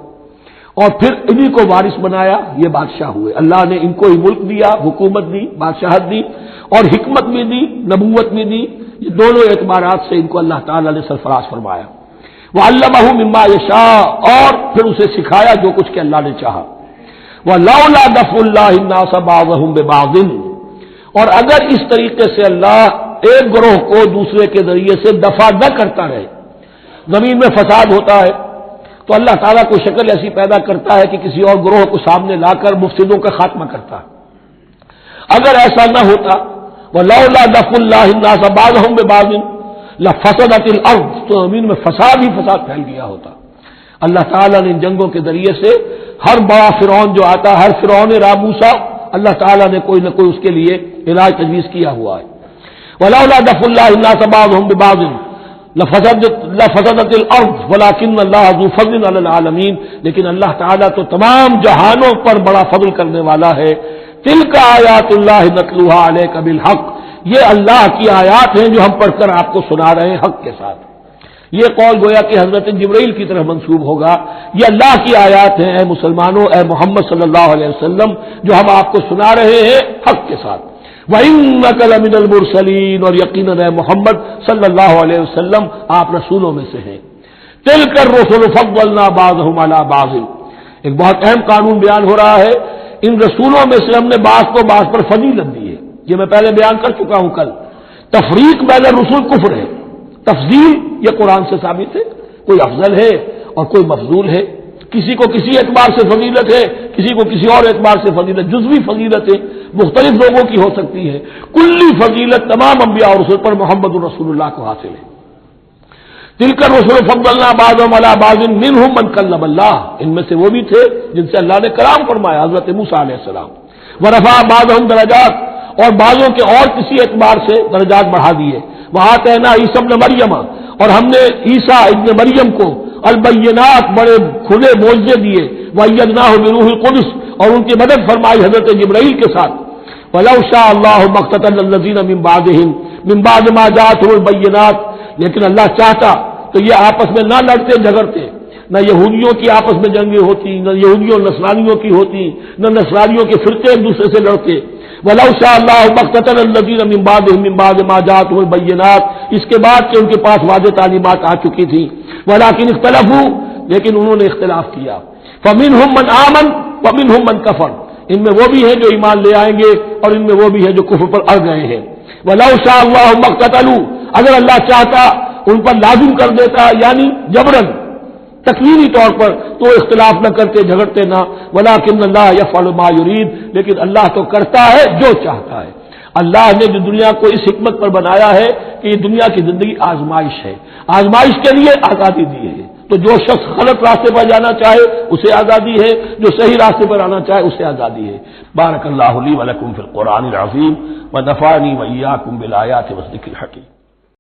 اور پھر انہی کو وارث بنایا، یہ بادشاہ ہوئے۔ اللہ نے ان کو ہی ملک دیا، حکومت دی، بادشاہت دی، اور حکمت بھی دی، نبوت بھی دی، یہ دونوں اعتبارات سے ان کو اللہ تعالیٰ نے سرفراز فرمایا۔ وَعَلَّمَهُ مِمَّا يَشَاءُ، اور پھر اسے سکھایا جو کچھ کہ اللہ نے چاہا۔ وَلَوْلَا دَفْعُ اللَّهِ النَّاسَ بَعْضَهُم بِبَعْضٍ، اور اگر اس طریقے سے اللہ ایک گروہ کو دوسرے کے ذریعے سے دفع نہ کرتا رہے، زمین میں فساد ہوتا ہے تو اللہ تعالیٰ کو شکل ایسی پیدا کرتا ہے کہ کسی اور گروہ کو سامنے لا کر مفسدوں کا خاتمہ کرتا ہے۔ اگر ایسا نہ ہوتا، وَلَوْلَا دَفْعُ اللَّهِ النَّاسَ بَعْضَهُم بِبَعْضٍ لَفَسَدَتِ الْأَرْضُ، تو زمین میں فساد ہی فساد پھیل گیا ہوتا۔ اللہ تعالیٰ نے ان جنگوں کے ذریعے سے ہر بڑا فرعون جو آتا، ہر فرعون راموسا، اللہ تعالیٰ نے کوئی نہ کوئی اس کے لیے علاج تجویز کیا ہوا ہے۔ وَلَوْلَا دَفْعُ اللَّهِ النَّاسَ بَعْضَهُم بِبَعْضٍ لَفَسَدَتِ الْأَرْضُ وَلَٰكِنَّ اللَّهَ ذُو فَضْلٍ عَلَى الْعَالَمِينَ، لیکن اللہ تعالیٰ تو تمام جہانوں پر بڑا فضل کرنے والا ہے۔ تِلْكَ آیاتُ اللَّهِ نَتْلُوهَا عَلَيْكَ بِالْحَقِّ، یہ اللہ کی آیات ہیں جو ہم پڑھ کر آپ کو سنا رہے ہیں حق کے ساتھ۔ یہ قول گویا کہ حضرت جبرائیل کی طرف منسوب ہوگا، یہ اللہ کی آیات ہیں اے مسلمانوں، اے محمد صلی اللہ علیہ وسلم، جو ہم آپ کو سنا رہے ہیں حق کے ساتھ۔ وَإِنَّكَ لَمِنَ الْمُرْسَلِينَ، اور یقیناً اے محمد صلی اللہ علیہ وسلم آپ رسولوں میں سے ہیں۔ تِلْكَ الرُّسُلُ فَضَّلْنَا بَعْضَهُمْ عَلَى بَعْضٍ، ایک بہت اہم قانون بیان ہو رہا ہے، ان رسولوں میں سے ہم نے بعض کو بعض پر فضیلت دی ہے۔ یہ میں پہلے بیان کر چکا ہوں کل، تفریق بین الرسول کفر ہے، تفضیل یہ قرآن سے ثابت ہے، کوئی افضل ہے اور کوئی مفضول ہے، کسی کو کسی اعتبار سے فضیلت ہے، کسی کو کسی اور اعتبار سے فضیلت، جزوی فضیلت ہے مختلف لوگوں کی ہو سکتی ہے، کلی فضیلت تمام انبیاء اور رسول پر محمد رسول اللہ کو حاصل ہے۔ تِلْكَ الرُّسُلُ فَضَّلْنَا بَعْضَهُمْ عَلَى بَعْضٍ مِّنْهُم مَّن كَلَّمَ اللَّهُ، ان میں سے وہ بھی تھے جن سے اللہ نے کلام فرمایا، حضرت موسیٰ علیہ السلام۔ وَرَفَعَ بَعْضَهُمْ دَرَجَاتٍ، اور بعضوں کے اور کسی اعتبار سے درجات بڑھا دیے۔ وَآتَيْنَا عِیسیٰ ابْنَ مَرْیَمَ، اور ہم نے عیسیٰ ابن مریم کو البینات بڑے کھلے معجزے دیے، وَأَیَّدْنَاهُ بِرُوحِ الْقُدُسِ، اور ان کی مدد فرمائی حضرت جبرائیل کے ساتھ۔ وَلَوْ شَاءَ اللَّهُ مَا اقْتَتَلَ الَّذِينَ مِن بَعْدِهِم مِن بَعْدِ مَا جَاءَتْهُمُ الْبَيِّنَاتُ، لیکن اللہ چاہتا تو یہ آپس میں نہ لڑتے جھگڑتے، نہ یہودیوں کی آپس میں جنگیں ہوتی، نہ یہودیوں نصرانیوں کی ہوتی، نہ نصرانیوں کے فرقے ایک دوسرے سے لڑتے۔ وَلَوْ شَاءَ اللَّهُ مَا اقْتَتَلَ الَّذِينَ مِن بَعْدِهِم مِن بَعْدِ مَا جَاءَتْهُمُ الْبَيِّنَاتُ، اس کے بعد کہ ان کے پاس واضح تعلیمات آ چکی تھی۔ وَلَٰكِنِ اخْتَلَفُوا، لیکن انہوں نے اختلاف کیا۔ فَمِنْهُم مَّنْ آمَنَ وَمِنْهُم مَّنْ كَفَرَ، ان میں وہ بھی ہیں جو ایمان لے آئیں گے اور ان میں وہ بھی ہیں جو کفر پر اڑ گئے ہیں۔ وَلَوْ شَاءَ اللَّهُ مَا اقْتَتَلُوا، اگر اللہ چاہتا ان پر لازم کر دیتا، یعنی جبرن تکوینی طور پر، تو اختلاف نہ کرتے جھگڑتے نہ۔ وَلَٰكِنَّ اللَّهَ يَفْعَلُ مَا يُرِيدُ، لیکن اللہ تو کرتا ہے جو چاہتا ہے۔ اللہ نے جو دنیا کو اس حکمت پر بنایا ہے کہ یہ دنیا کی زندگی آزمائش ہے، آزمائش کے لیے آزادی دی ہے، تو جو شخص غلط راستے پر جانا چاہے اسے آزادی ہے، جو صحیح راستے پر آنا چاہے اسے آزادی ہے۔ بارک اللہ لی ولکم فی القرآن العظیم ونفعنی وإیاکم بالآیات والذکر الحکیم۔